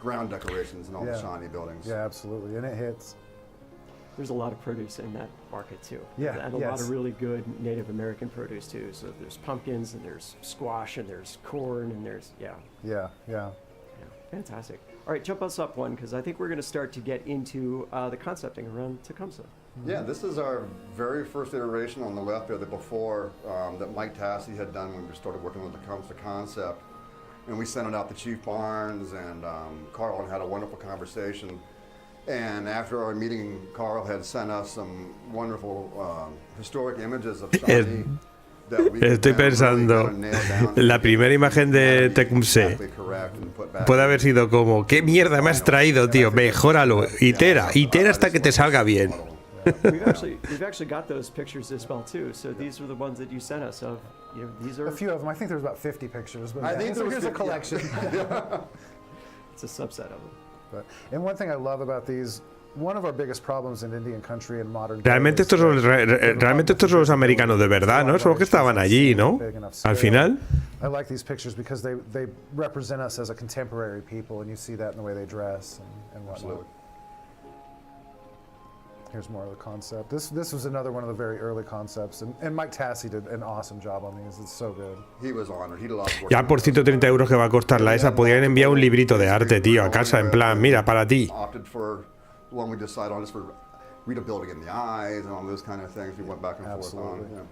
ground decorations in all the Shawnee buildings. Yeah, absolutely, and it hits. There's a lot of produce in that market too. Yeah, and a lot of really good Native American produce too. So there's pumpkins and there's squash and there's corn and there's Yeah, fantastic. All right, jump us up one, because I think we're going to start to get into the concepting around Tecumseh. Yeah, this is our very first iteration on the left there, the before that Mike Tassi had done when we started working with the Tecumseh concept. And we sent it out to Chief Barnes, and Carl and had a wonderful conversation. And after our meeting, Carl had sent us some wonderful historic images of Shawnee. Estoy pensando, la primera imagen de Tecumseh puede haber sido como, ¿qué mierda me has traído, tío? Mejóralo, itera hasta que te salga bien. We've actually got those pictures as well too. So these were the ones that you sent us of. These are a few of them. I think there's about 50 pictures, but I think here's a collection. It's a subset of them. And one thing I love about these, one of our biggest problems in Indian country and modern realmente estos son los americanos de verdad, ¿no? Son los que estaban allí, ¿no? Al final. I like these pictures because they represent us as a contemporary people, and you see that in the way they dress and whatnot. Absolutely. Here's more of the concept. This was another one of the very early concepts, and Mike Tassi did an awesome job on these. It's so good. He was honored. He did a lot of work. Ya por 130 euros que va a costar la esa, podrían enviar un librito de arte, tío, a casa, en plan, mira, para ti. Opted for the one we decided on just for readability in the eyes and all those kind of things. We went back and forth on. Absolutely. Yeah.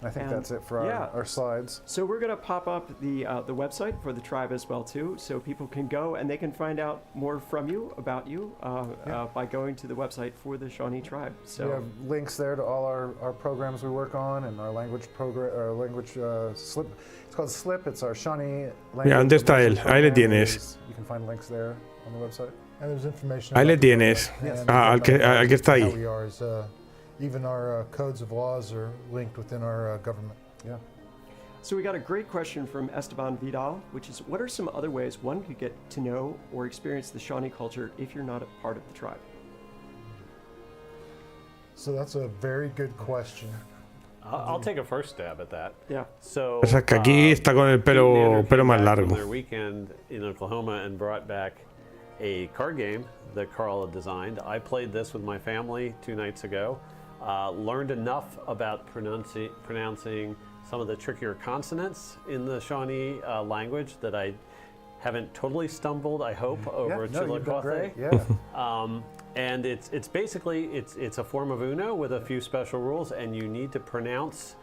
I think And that's it for our slides. So we're going to pop up the website for the tribe as well too, so people can go and they can find out more from you, about you, by going to the website for the Shawnee tribe. So We have links there to all our programs we work on and our language program, our language slip. It's called Slip. It's our Shawnee language. Mira, ¿dónde está él? Ahí le program. tienes. You can find links there on the website. And there's information. Ahí le about the tienes. program and Ah, al que está how ahí. we are is, even our codes of laws are linked within our government. Yeah. So we got a great question from Esteban Vidal, which is, what are some other ways one could get to know or experience the Shawnee culture if you're not a part of the tribe? So that's a very good question. I'll take a first stab at that. Yeah. So, O sea, que aquí está con el pelo Pete más came back from largo. their weekend in Oklahoma and brought back a card game that Carl had designed. I played this with my family 2 nights ago. Learned enough about pronouncing some of the trickier consonants in the Shawnee language that I haven't totally stumbled, I hope, over you've done great. Yeah. and it's basically it's a form of Uno with a few special rules, and you need to pronounce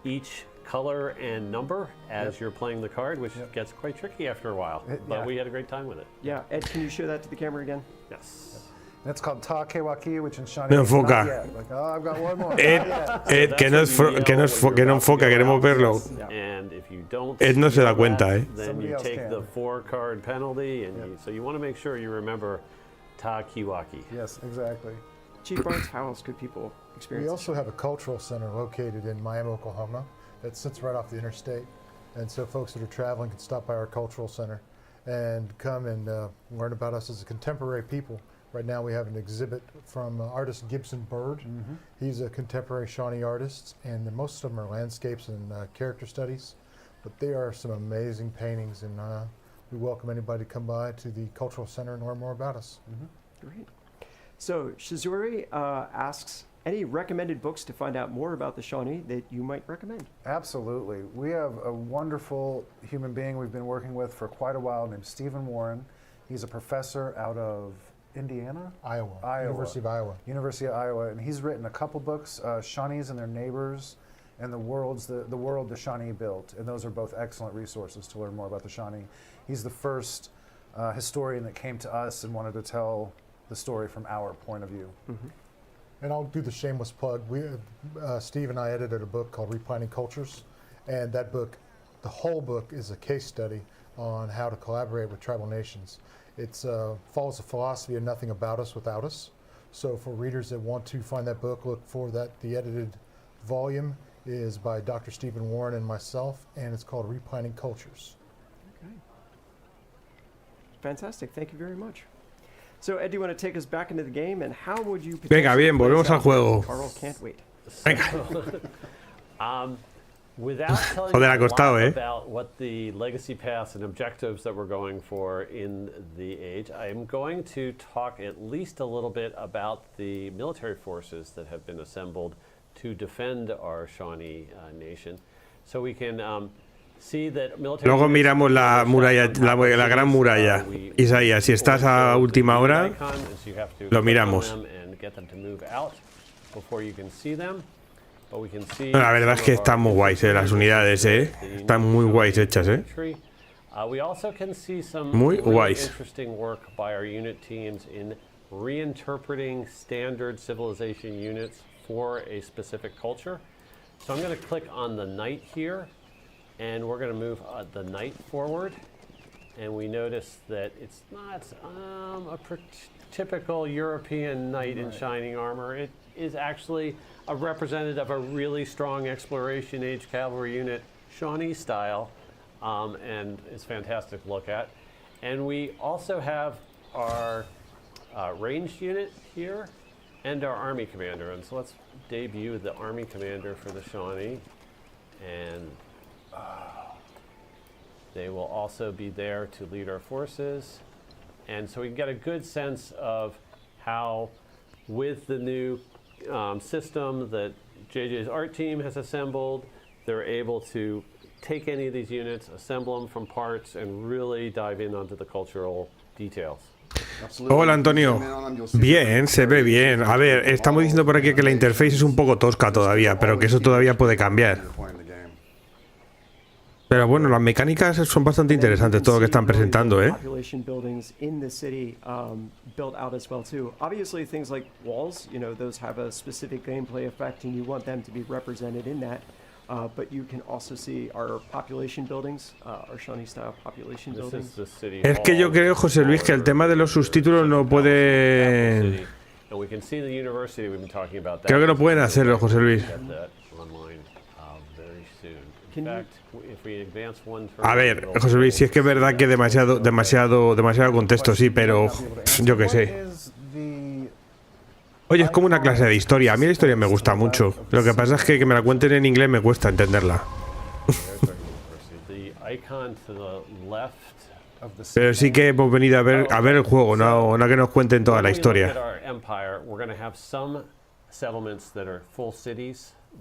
each color and number as you're playing the card, which gets quite tricky after a while. But we had a great time with it. Yeah, Ed, can you show that to the camera again? Yes. That's called Ta Kewaki, which in Shawnee Me is not enfoca. yet. Like, oh, I've got one more. Ed, Not yet. Ed, que no enfoca, queremos verlo. And if you don't, Ed no se da see cuenta, that, eh. Then Somebody you else take can. the 4-card penalty, and so you want to make sure you remember Ta Kiwaki. Yes, exactly. Chief Barnes, how else could people experience We it? also have a cultural center located in Miami, Oklahoma that sits right off the interstate. And so folks that are traveling can stop by our cultural center and come and learn about us as a contemporary people. Right now we have an exhibit from artist Gibson Bird. He's a contemporary Shawnee artist, and most of them are landscapes and character studies. But they are some amazing paintings, and we welcome anybody to come by to the cultural center and learn more about us. Great. So Shizuri asks, any recommended books to find out more about the Shawnee that you might recommend? Absolutely. We have a wonderful human being we've been working with for quite a while named Stephen Warren. He's a professor out of Indiana? Iowa. University of Iowa. And he's written a couple books, Shawnees and Their Neighbors, and the world the Shawnee built. And those are both excellent resources to learn more about the Shawnee. He's the first historian that came to us and wanted to tell the story from our point of view. And I'll do the shameless plug. Steve and I edited a book called Replanting Cultures, and that book, the whole book, is a case study on how to collaborate with tribal nations. It follows the philosophy of nothing about us without us. So for readers that want to find that book, look for that. The edited volume is by Dr. Stephen Warren and myself, and it's called Replanting Cultures. Okay. Fantastic. Thank you very much. So Ed, do you want to take us back into the game, and how would you Venga, bien, play volvemos this al out? juego. Carl can't wait. Without telling Joder, you ha a costado, lot eh. about what the legacy paths and objectives that we're going for in the age, I am going to talk at least a little bit about the military forces that have been assembled to defend our Shawnee nation. So we can see that military. Luego miramos la muralla, la gran muralla. Isaías, si estás a última hora, lo miramos. And get them to move out before you can see them. But we can see La verdad es que están muy guays, las unidades, Están muy guays hechas, We also can see some Muy really guays. interesting work by our unit teams in reinterpreting standard civilization units for a specific culture. So I'm going to click on the knight here, and we're going to move the knight forward. And we notice that it's not a typical European knight in shining armor. It is actually a representative of a really strong exploration age cavalry unit, Shawnee style, and it's fantastic to look at. And we also have our ranged unit here and our army commander. And so let's debut the army commander for the Shawnee. And They will also be there to lead our forces. And so we can get a good sense of how, with the new system that JJ's art team has assembled, they're able to take any of these units, assemble them from parts, and really dive in onto the cultural details. Hola Antonio, bien, se ve bien. A ver, estamos diciendo por aquí que la interface es un poco tosca todavía, pero que eso todavía puede cambiar. Pero bueno, las mecánicas son bastante interesantes, todo lo que están presentando, ¿eh? Population buildings in the city built out as well too. Obviously, things like walls, you know, those have a specific gameplay effect, and you want them to be represented in that. But you can also see our population buildings, our Shawnee style population buildings. Es que yo creo, José Luis, que el tema de los subtítulos no puede... Creo que no pueden hacerlo, José Luis. A ver, José Luis, si es que es verdad que demasiado contexto, sí, pero yo qué sé. Oye, es como una clase de historia. A mí la historia me gusta mucho. Lo que pasa es que me la cuenten en inglés me cuesta entenderla. Pero sí que hemos venido a ver el juego, no que nos cuenten toda la historia.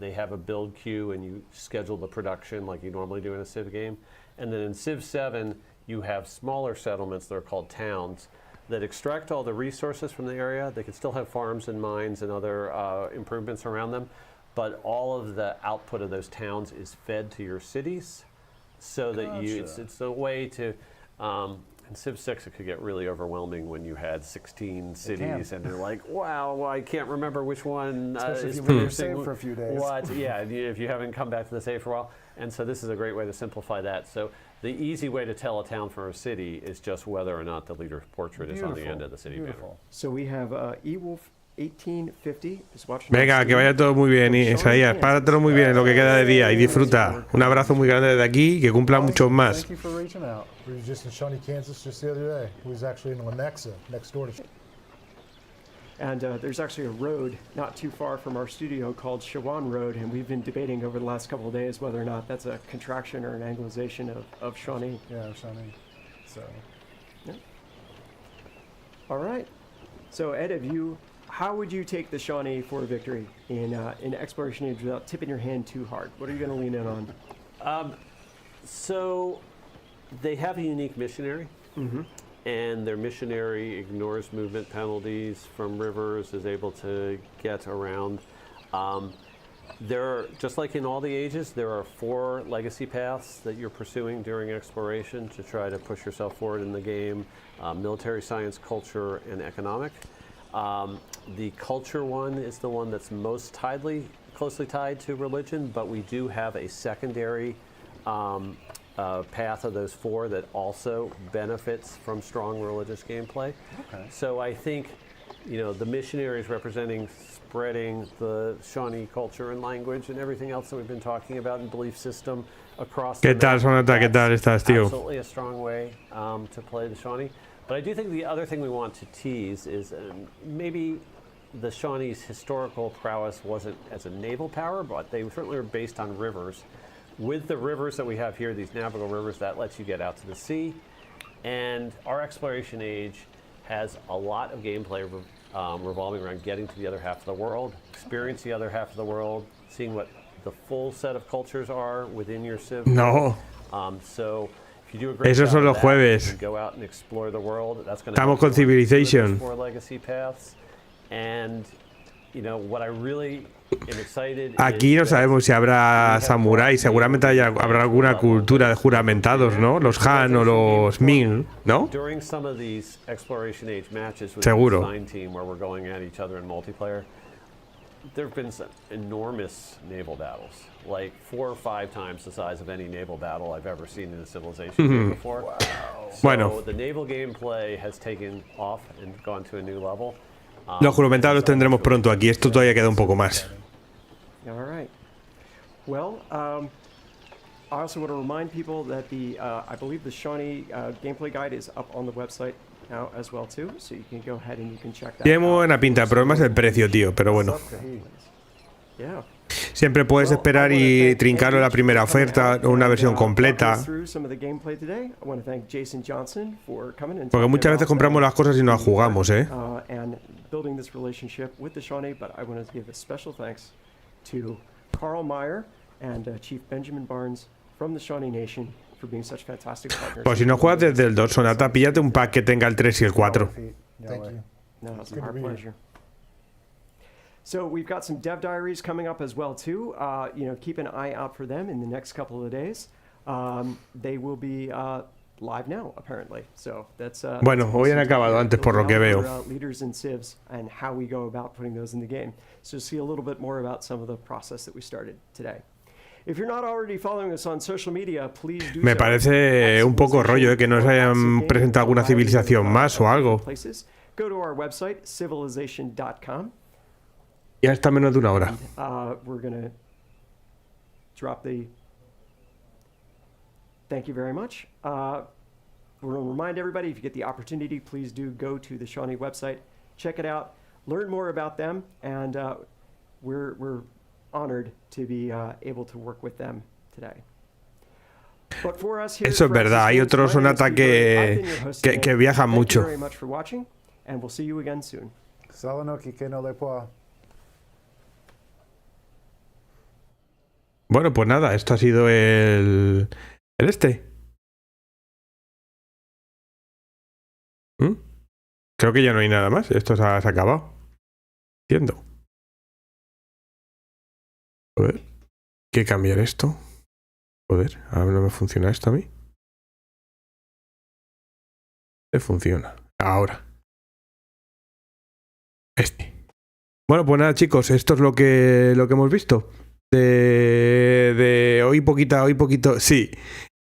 They have a build queue and you schedule the production like you normally do in a Civ game. And then in Civ 7, you have smaller settlements that are called towns that extract all the resources from the area. They can still have farms and mines and other improvements around them, but all of the output of those towns is fed to your cities so that it's a way to... in Civ 6, it could get really overwhelming when you had 16 cities and you're like, wow, I can't remember which one is producing for a few days. What. Yeah, if you haven't come back to the save for a while. And so this is a great way to simplify that. So the easy way to tell a town from a city is just whether or not the leader portrait is on the end of the city banner. So we have E-Wolf 1850 is watching. Venga, que vaya todo muy bien, Isaías. Páratelo muy bien lo que queda de día y disfruta. Un abrazo muy grande desde aquí y que cumpla muchos más. Thank you for reaching out. We were just in Shawnee, Kansas just the other day. We was actually in Lenexa, next door to. And there's actually a road not too far from our studio called Shawnee Road, and we've been debating over the last couple of days whether or not that's a contraction or an anglicization of Shawnee. Yeah, Shawnee. So. Yeah. All right. So Ed, how would you take the Shawnee for a victory in Exploration Age without tipping your hand too hard? What are you going to lean in on? So they have a unique missionary. Mm-hmm. And their missionary ignores movement penalties from rivers, is able to get around. There are, just like in all the ages, there are 4 legacy paths that you're pursuing during exploration to try to push yourself forward in the game. Military science, culture, and economic. The culture one is the one that's most closely tied to religion, but we do have a secondary path of those 4 that also benefits from strong religious gameplay. Okay. So I think, the missionaries representing spreading the Shawnee culture and language and everything else that we've been talking about in belief system across the map. ¿Qué tal estás, tío? Absolutely a strong way to play the Shawnee. But I do think the other thing we want to tease is maybe the Shawnee's historical prowess wasn't as a naval power, but they certainly were based on rivers. With the rivers that we have here, these navigable rivers, that lets you get out to the sea. And our exploration age has a lot of gameplay revolving around getting to the other half of the world, experience the other half of the world, seeing what the full set of cultures are within your Civ. No. So if you do a great Esos job son of los that, jueves. you can go out and explore the world. That's going to Estamos con Civilization. 4 legacy paths. And, what I really am excited Aquí no sabemos si habrá samuráis, seguramente habrá alguna cultura de juramentados, ¿no? Los Han o los Ming, ¿no? During some of these exploration age matches with Seguro. the design team where we're going at each other in multiplayer, there have been some enormous naval battles, like 4 or 5 times the size of any naval battle I've ever seen in a civilization game before. Wow. So Bueno. the naval gameplay has taken off and gone to a new level. Los juramentados los tendremos pronto aquí, esto todavía queda un poco más. All right. Well, I also want to remind people that I believe the Shawnee gameplay guide is up on the website now as well too, so you can go ahead and you can check that Tiene muy out. buena pinta, el problema es el precio, tío, pero bueno. Yeah. Siempre puedes esperar y trincarlo la primera oferta o una versión completa. Porque muchas veces compramos las cosas y no las jugamos, ¿eh? Pues si no juegas desde el 2, Sonata, píllate un pack que tenga el 3 y el 4. Thank you. No, it's Good to our be here. pleasure. So we've got some dev diaries coming up as well too. Keep an eye out for them in the next couple of days. They will be live now, apparently. So that's Bueno, hoy han acabado antes por lo que veo. Leaders and civs and how we go about putting those in the game. So see a little bit more about some of the process that we started today. If you're not already following us on social media, please do Me so. parece un poco rollo que nos hayan presentado alguna civilización más o algo. Go to our website, civilization.com. Ya está menos de una hora. We're going to drop the thank you very much. We're going to remind everybody, if you get the opportunity, please do go to the Shawnee website, check it out, learn more about them, and we're honored to be able to work with them today. But for us here Eso es verdad, hay otros Sonata que viajan mucho. Thank you very much for watching, and we'll see you again soon. Salanoki que no le puedo. Bueno, pues nada, esto ha sido el este. Creo que ya no hay nada más. Esto se ha acabado. Entiendo. A ver. Hay que cambiar esto. Joder, ahora no me funciona esto a mí. Me funciona. Ahora. Este. Bueno, pues nada, chicos, esto es lo que hemos visto. De hoy poquito, sí.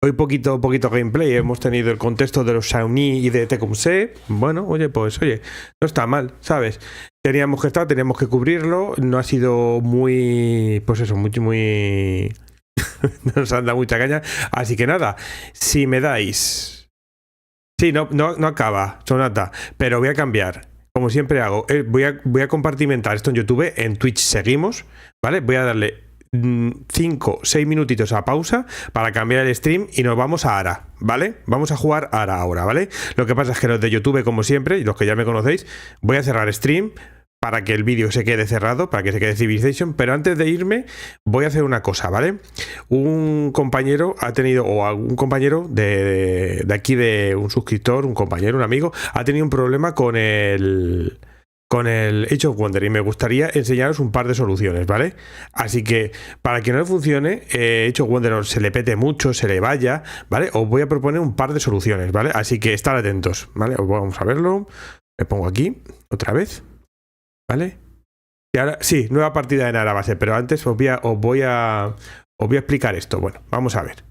Hoy poquito gameplay. Hemos tenido el contexto de los Shawnee y de Tecumseh. Bueno, oye, no está mal, ¿sabes? Teníamos que estar, teníamos que cubrirlo. No ha sido muy, pues eso, muy nos han dado mucha caña. Así que nada, si me dais... Sí, no acaba, Sonata, pero voy a cambiar. Como siempre hago, voy a compartimentar esto en YouTube, en Twitch seguimos, ¿vale? Voy a darle 5, 6 minutitos a pausa para cambiar el stream y nos vamos a Ara, ¿vale? Vamos a jugar Ara ahora, ¿vale? Lo que pasa es que los de YouTube, como siempre, y los que ya me conocéis, voy a cerrar stream para que el vídeo se quede cerrado, para que se quede Civilization, pero antes de irme voy a hacer una cosa, ¿vale? Un compañero ha tenido, o algún compañero de aquí, de un suscriptor, un compañero, un amigo, ha tenido un problema con el Age of Wonder y me gustaría enseñaros un par de soluciones, ¿vale? Así que para que no le funcione, Age of Wonder se le pete mucho, se le vaya, ¿vale? Os voy a proponer un par de soluciones, ¿vale? Así que estar atentos, ¿vale? Vamos a verlo. Me pongo aquí, otra vez, ¿vale? Y ahora, sí, nueva partida en Ara va a ser, pero antes os voy a explicar esto. Bueno, vamos a ver.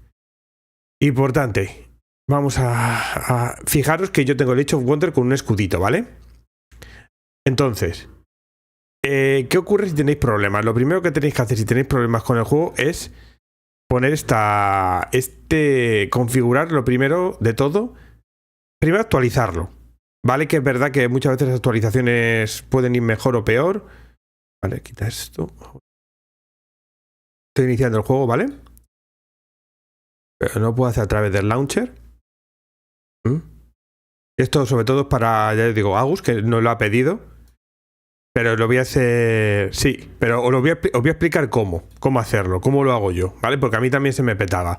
Importante. Vamos a fijaros que yo tengo el Age of Wonder con un escudito, ¿vale? Entonces, ¿qué ocurre si tenéis problemas? Lo primero que tenéis que hacer si tenéis problemas con el juego es poner configurar lo primero de todo. Primero actualizarlo, ¿vale? Que es verdad que muchas veces las actualizaciones pueden ir mejor o peor. Vale, quita esto. Estoy iniciando el juego, ¿vale? Pero no puedo hacer a través del launcher. Esto sobre todo es para, ya les digo, Agus, que no lo ha pedido. Pero lo voy a hacer... Sí, pero os voy a explicar cómo hacerlo, cómo lo hago yo, ¿vale? Porque a mí también se me petaba.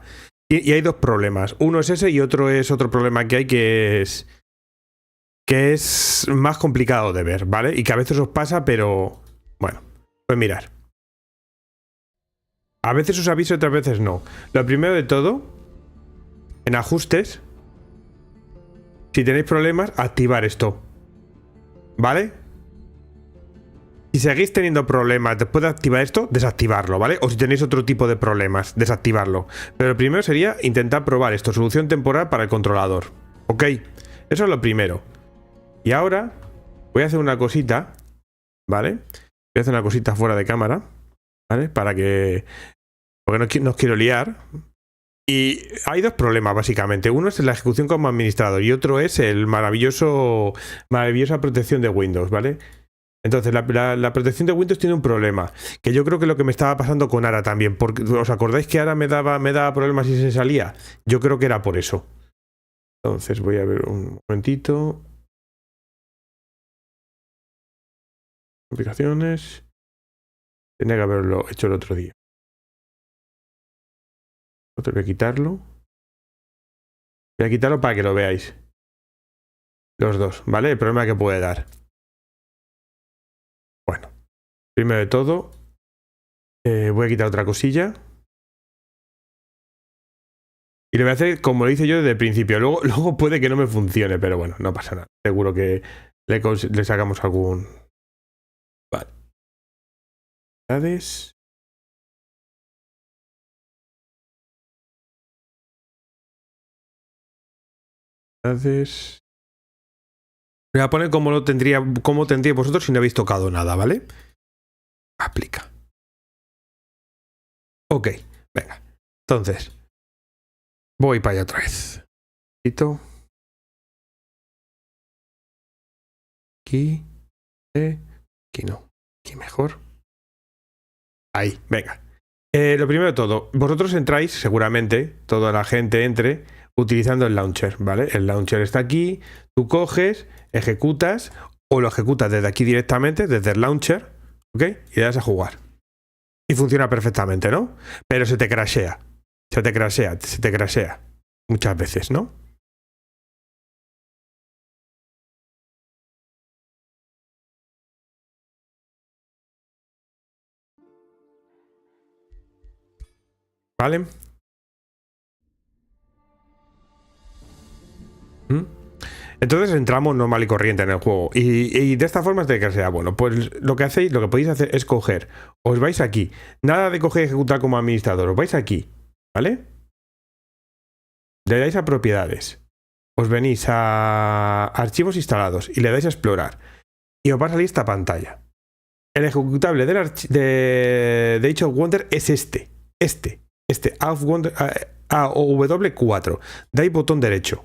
Y hay dos problemas. Uno es ese y otro es otro problema que hay que es más complicado de ver, ¿vale? Y que a veces os pasa, pero... Bueno, pues mirar. A veces os aviso y otras veces no. Lo primero de todo, en ajustes, si tenéis problemas, activar esto, ¿vale? Si seguís teniendo problemas después de activar esto, desactivarlo, ¿vale? O si tenéis otro tipo de problemas, desactivarlo. Pero lo primero sería intentar probar esto, solución temporal para el controlador, ¿ok? Eso es lo primero. Y ahora voy a hacer una cosita, ¿vale? Voy a hacer una cosita fuera de cámara, ¿vale? Para que... Porque no os quiero liar. Y hay dos problemas, básicamente. Uno es la ejecución como administrador y otro es el maravillosa protección de Windows, ¿vale? Entonces, la protección de Windows tiene un problema, que yo creo que lo que me estaba pasando con Ara también, porque ¿os acordáis que Ara me daba problemas si se salía? Yo creo que era por eso. Entonces, voy a ver un momentito. Aplicaciones. Tenía que haberlo hecho el otro día. Voy a quitarlo. Voy a quitarlo para que lo veáis. Los dos, ¿vale? El problema que puede dar. Bueno, primero de todo, voy a quitar otra cosilla. Y lo voy a hacer como lo hice yo desde el principio. Luego puede que no me funcione, pero bueno, no pasa nada. Seguro que le sacamos algún... Vale. Voy a poner cómo tendría vosotros si no habéis tocado nada, ¿vale? Aplica. Ok, venga. Entonces, voy para allá otra vez. Aquí. Aquí no. Aquí mejor. Ahí, venga. Lo primero de todo, vosotros entráis, seguramente, toda la gente entre, utilizando el launcher, ¿vale? El launcher está aquí, tú coges, ejecutas, o lo ejecutas desde aquí directamente, desde el launcher, ¿ok? Y le das a jugar. Y funciona perfectamente, ¿no? Pero se te crashea. Se te crashea. Muchas veces, ¿no? ¿Vale? Entonces entramos normal y corriente en el juego. Y de esta forma es de que sea bueno. Pues lo que podéis hacer es coger. Os vais aquí. Nada de coger y ejecutar como administrador. Os vais aquí. ¿Vale? Le dais a propiedades. Os venís a archivos instalados y le dais a explorar. Y os va a salir esta pantalla. El ejecutable de Age of Wonder es este. AW4. Dais botón derecho.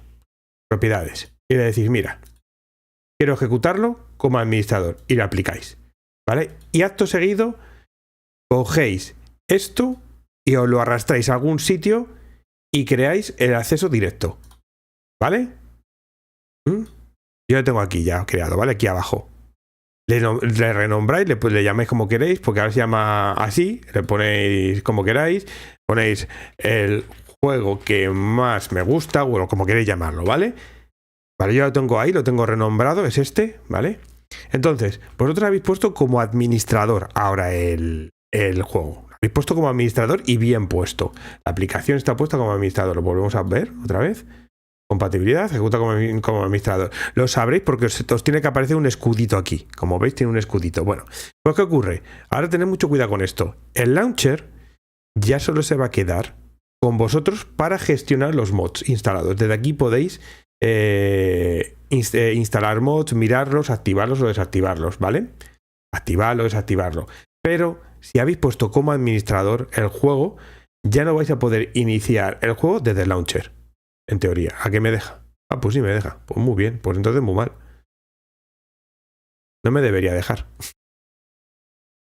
Propiedades. Y le decís, mira, quiero ejecutarlo como administrador. Y lo aplicáis. ¿Vale? Y acto seguido, cogéis esto y os lo arrastráis a algún sitio y creáis el acceso directo. ¿Vale? Yo lo tengo aquí ya creado, ¿vale? Aquí abajo. Le renombráis, le llamáis como queréis, porque ahora se llama así, le ponéis como queráis, ponéis el juego que más me gusta, o como queréis llamarlo, ¿vale? Vale, yo lo tengo ahí, lo tengo renombrado, es este, ¿vale? Entonces, vosotros habéis puesto como administrador ahora el juego. Lo habéis puesto como administrador y bien puesto. La aplicación está puesta como administrador. Lo volvemos a ver otra vez. Compatibilidad, ejecuta como administrador. Lo sabréis porque os tiene que aparecer un escudito aquí. Como veis, tiene un escudito. Bueno, pues ¿qué ocurre? Ahora tened mucho cuidado con esto. El launcher ya solo se va a quedar con vosotros para gestionar los mods instalados. Desde aquí podéis instalar mods, mirarlos, activarlos o desactivarlos, ¿vale? Activarlo, desactivarlo. Pero si habéis puesto como administrador el juego, ya no vais a poder iniciar el juego desde el launcher. En teoría. ¿A qué me deja? Ah, pues sí me deja. Pues muy bien. Pues entonces muy mal. No me debería dejar.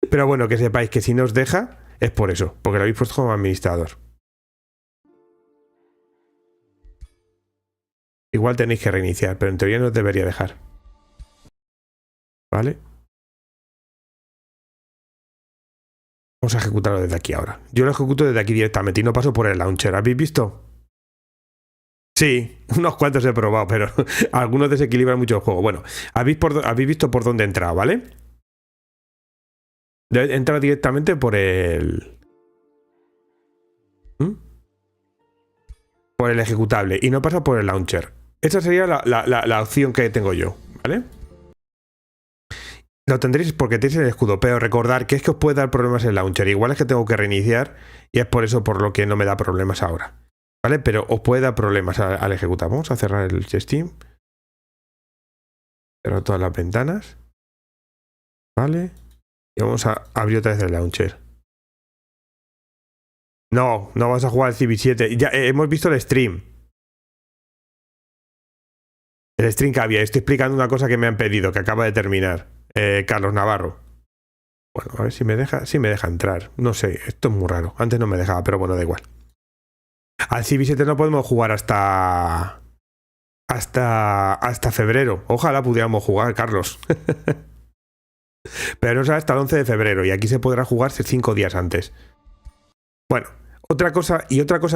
Pero bueno, que sepáis que si no os deja es por eso. Porque lo habéis puesto como administrador. Igual tenéis que reiniciar, pero en teoría no os debería dejar. ¿Vale? Vamos a ejecutarlo desde aquí ahora. Yo lo ejecuto desde aquí directamente y no paso por el launcher. ¿Habéis visto? Sí, unos cuantos he probado, pero algunos desequilibran mucho el juego. Bueno, habéis visto por dónde he entrado, ¿vale? He entrado directamente por el... por el ejecutable y no pasa por el launcher. Esa sería la opción que tengo yo, ¿vale? Lo tendréis porque tenéis el escudo, pero recordad que es que os puede dar problemas el launcher. Igual es que tengo que reiniciar y es por eso por lo que no me da problemas ahora. ¿Vale? Pero os puede dar problemas al ejecutar. Vamos a cerrar el Steam. Cerrar todas las ventanas. ¿Vale? Y vamos a abrir otra vez el launcher. No vamos a jugar al VII. Ya hemos visto el stream. El stream que había. Estoy explicando una cosa que me han pedido, que acaba de terminar. Carlos Navarro. Bueno, a ver si me deja entrar. No sé, esto es muy raro. Antes no me dejaba, pero bueno, da igual. Al VII no podemos jugar hasta febrero. Ojalá pudiéramos jugar, Carlos. Pero no será hasta el 11 de febrero y aquí se podrá jugar 5 días antes. Bueno, otra cosa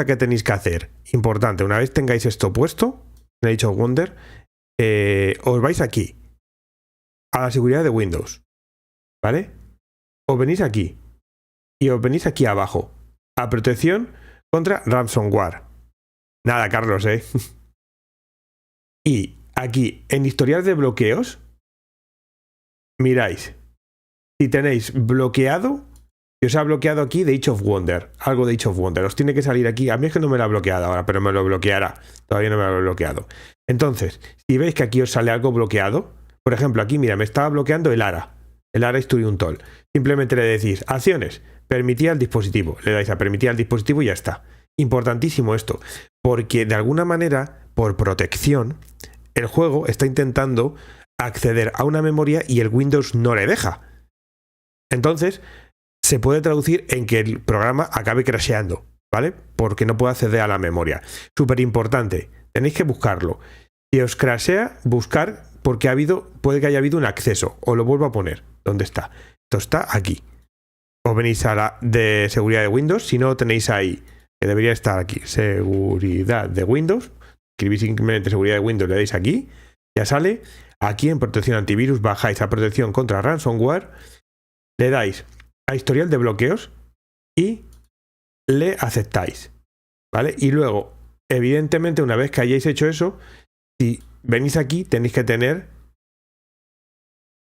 que tenéis que hacer, importante, una vez tengáis esto puesto, en Age of Wonder, os vais aquí, a la seguridad de Windows, ¿vale? Os venís aquí y os venís aquí abajo, a protección contra ransomware. Nada, Carlos, Y aquí, en historial de bloqueos, miráis, si tenéis bloqueado, que os ha bloqueado aquí de Age of Wonder, algo de Age of Wonder, os tiene que salir aquí, a mí es que no me lo ha bloqueado ahora, pero me lo bloqueará, todavía no me lo ha bloqueado. Entonces, si veis que aquí os sale algo bloqueado, por ejemplo, aquí, mira, me estaba bloqueando el ARA History Untold. Simplemente le decís, acciones, permitir al dispositivo, le dais a permitir al dispositivo y ya está. Importantísimo esto, porque de alguna manera, por protección, el juego está intentando acceder a una memoria y el Windows no le deja. Entonces, se puede traducir en que el programa acabe crasheando, ¿vale? Porque no puede acceder a la memoria. Súper importante, tenéis que buscarlo. Si os crashea, buscar porque puede que haya habido un acceso. Os lo vuelvo a poner. ¿Dónde está? Esto está aquí. Os venís a la de seguridad de Windows. Si no lo tenéis ahí, que debería estar aquí. Seguridad de Windows. Escribís simplemente seguridad de Windows, le dais aquí. Ya sale. Aquí en protección antivirus bajáis a protección contra ransomware. Le dais a historial de bloqueos y le aceptáis, ¿vale? Y luego, evidentemente, una vez que hayáis hecho eso, si venís aquí, tenéis que tener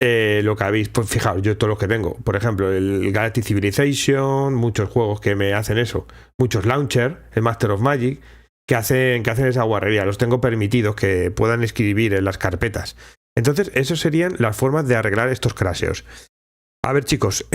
lo que habéis, pues fijaos, yo todos los que tengo, por ejemplo, el Galactic Civilization, muchos juegos que me hacen eso, muchos launchers, el Master of Magic, que hacen esa guarrería, los tengo permitidos que puedan escribir en las carpetas. Entonces, esas serían las formas de arreglar estos crasheos. A ver, chicos,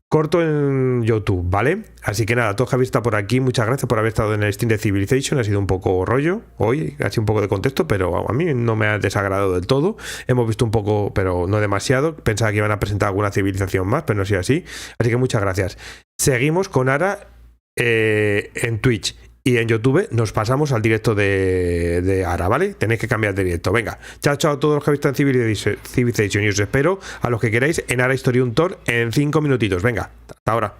corto en YouTube, ¿vale? Así que nada, todos que habéis estado por aquí, muchas gracias por haber estado en el stream de Civilization. Ha sido un poco rollo hoy, ha sido un poco de contexto, pero a mí no me ha desagradado del todo. Hemos visto un poco, pero no demasiado. Pensaba que iban a presentar alguna civilización más, pero no ha sido así. Así que muchas gracias. Seguimos con Ara en Twitch. Y en YouTube nos pasamos al directo de Ara, ¿vale? Tenéis que cambiar de directo. Venga, chao, chao a todos los que habéis estado en Civilization y os espero a los que queráis en Ara History Untold en 5 minutitos. Venga, hasta ahora.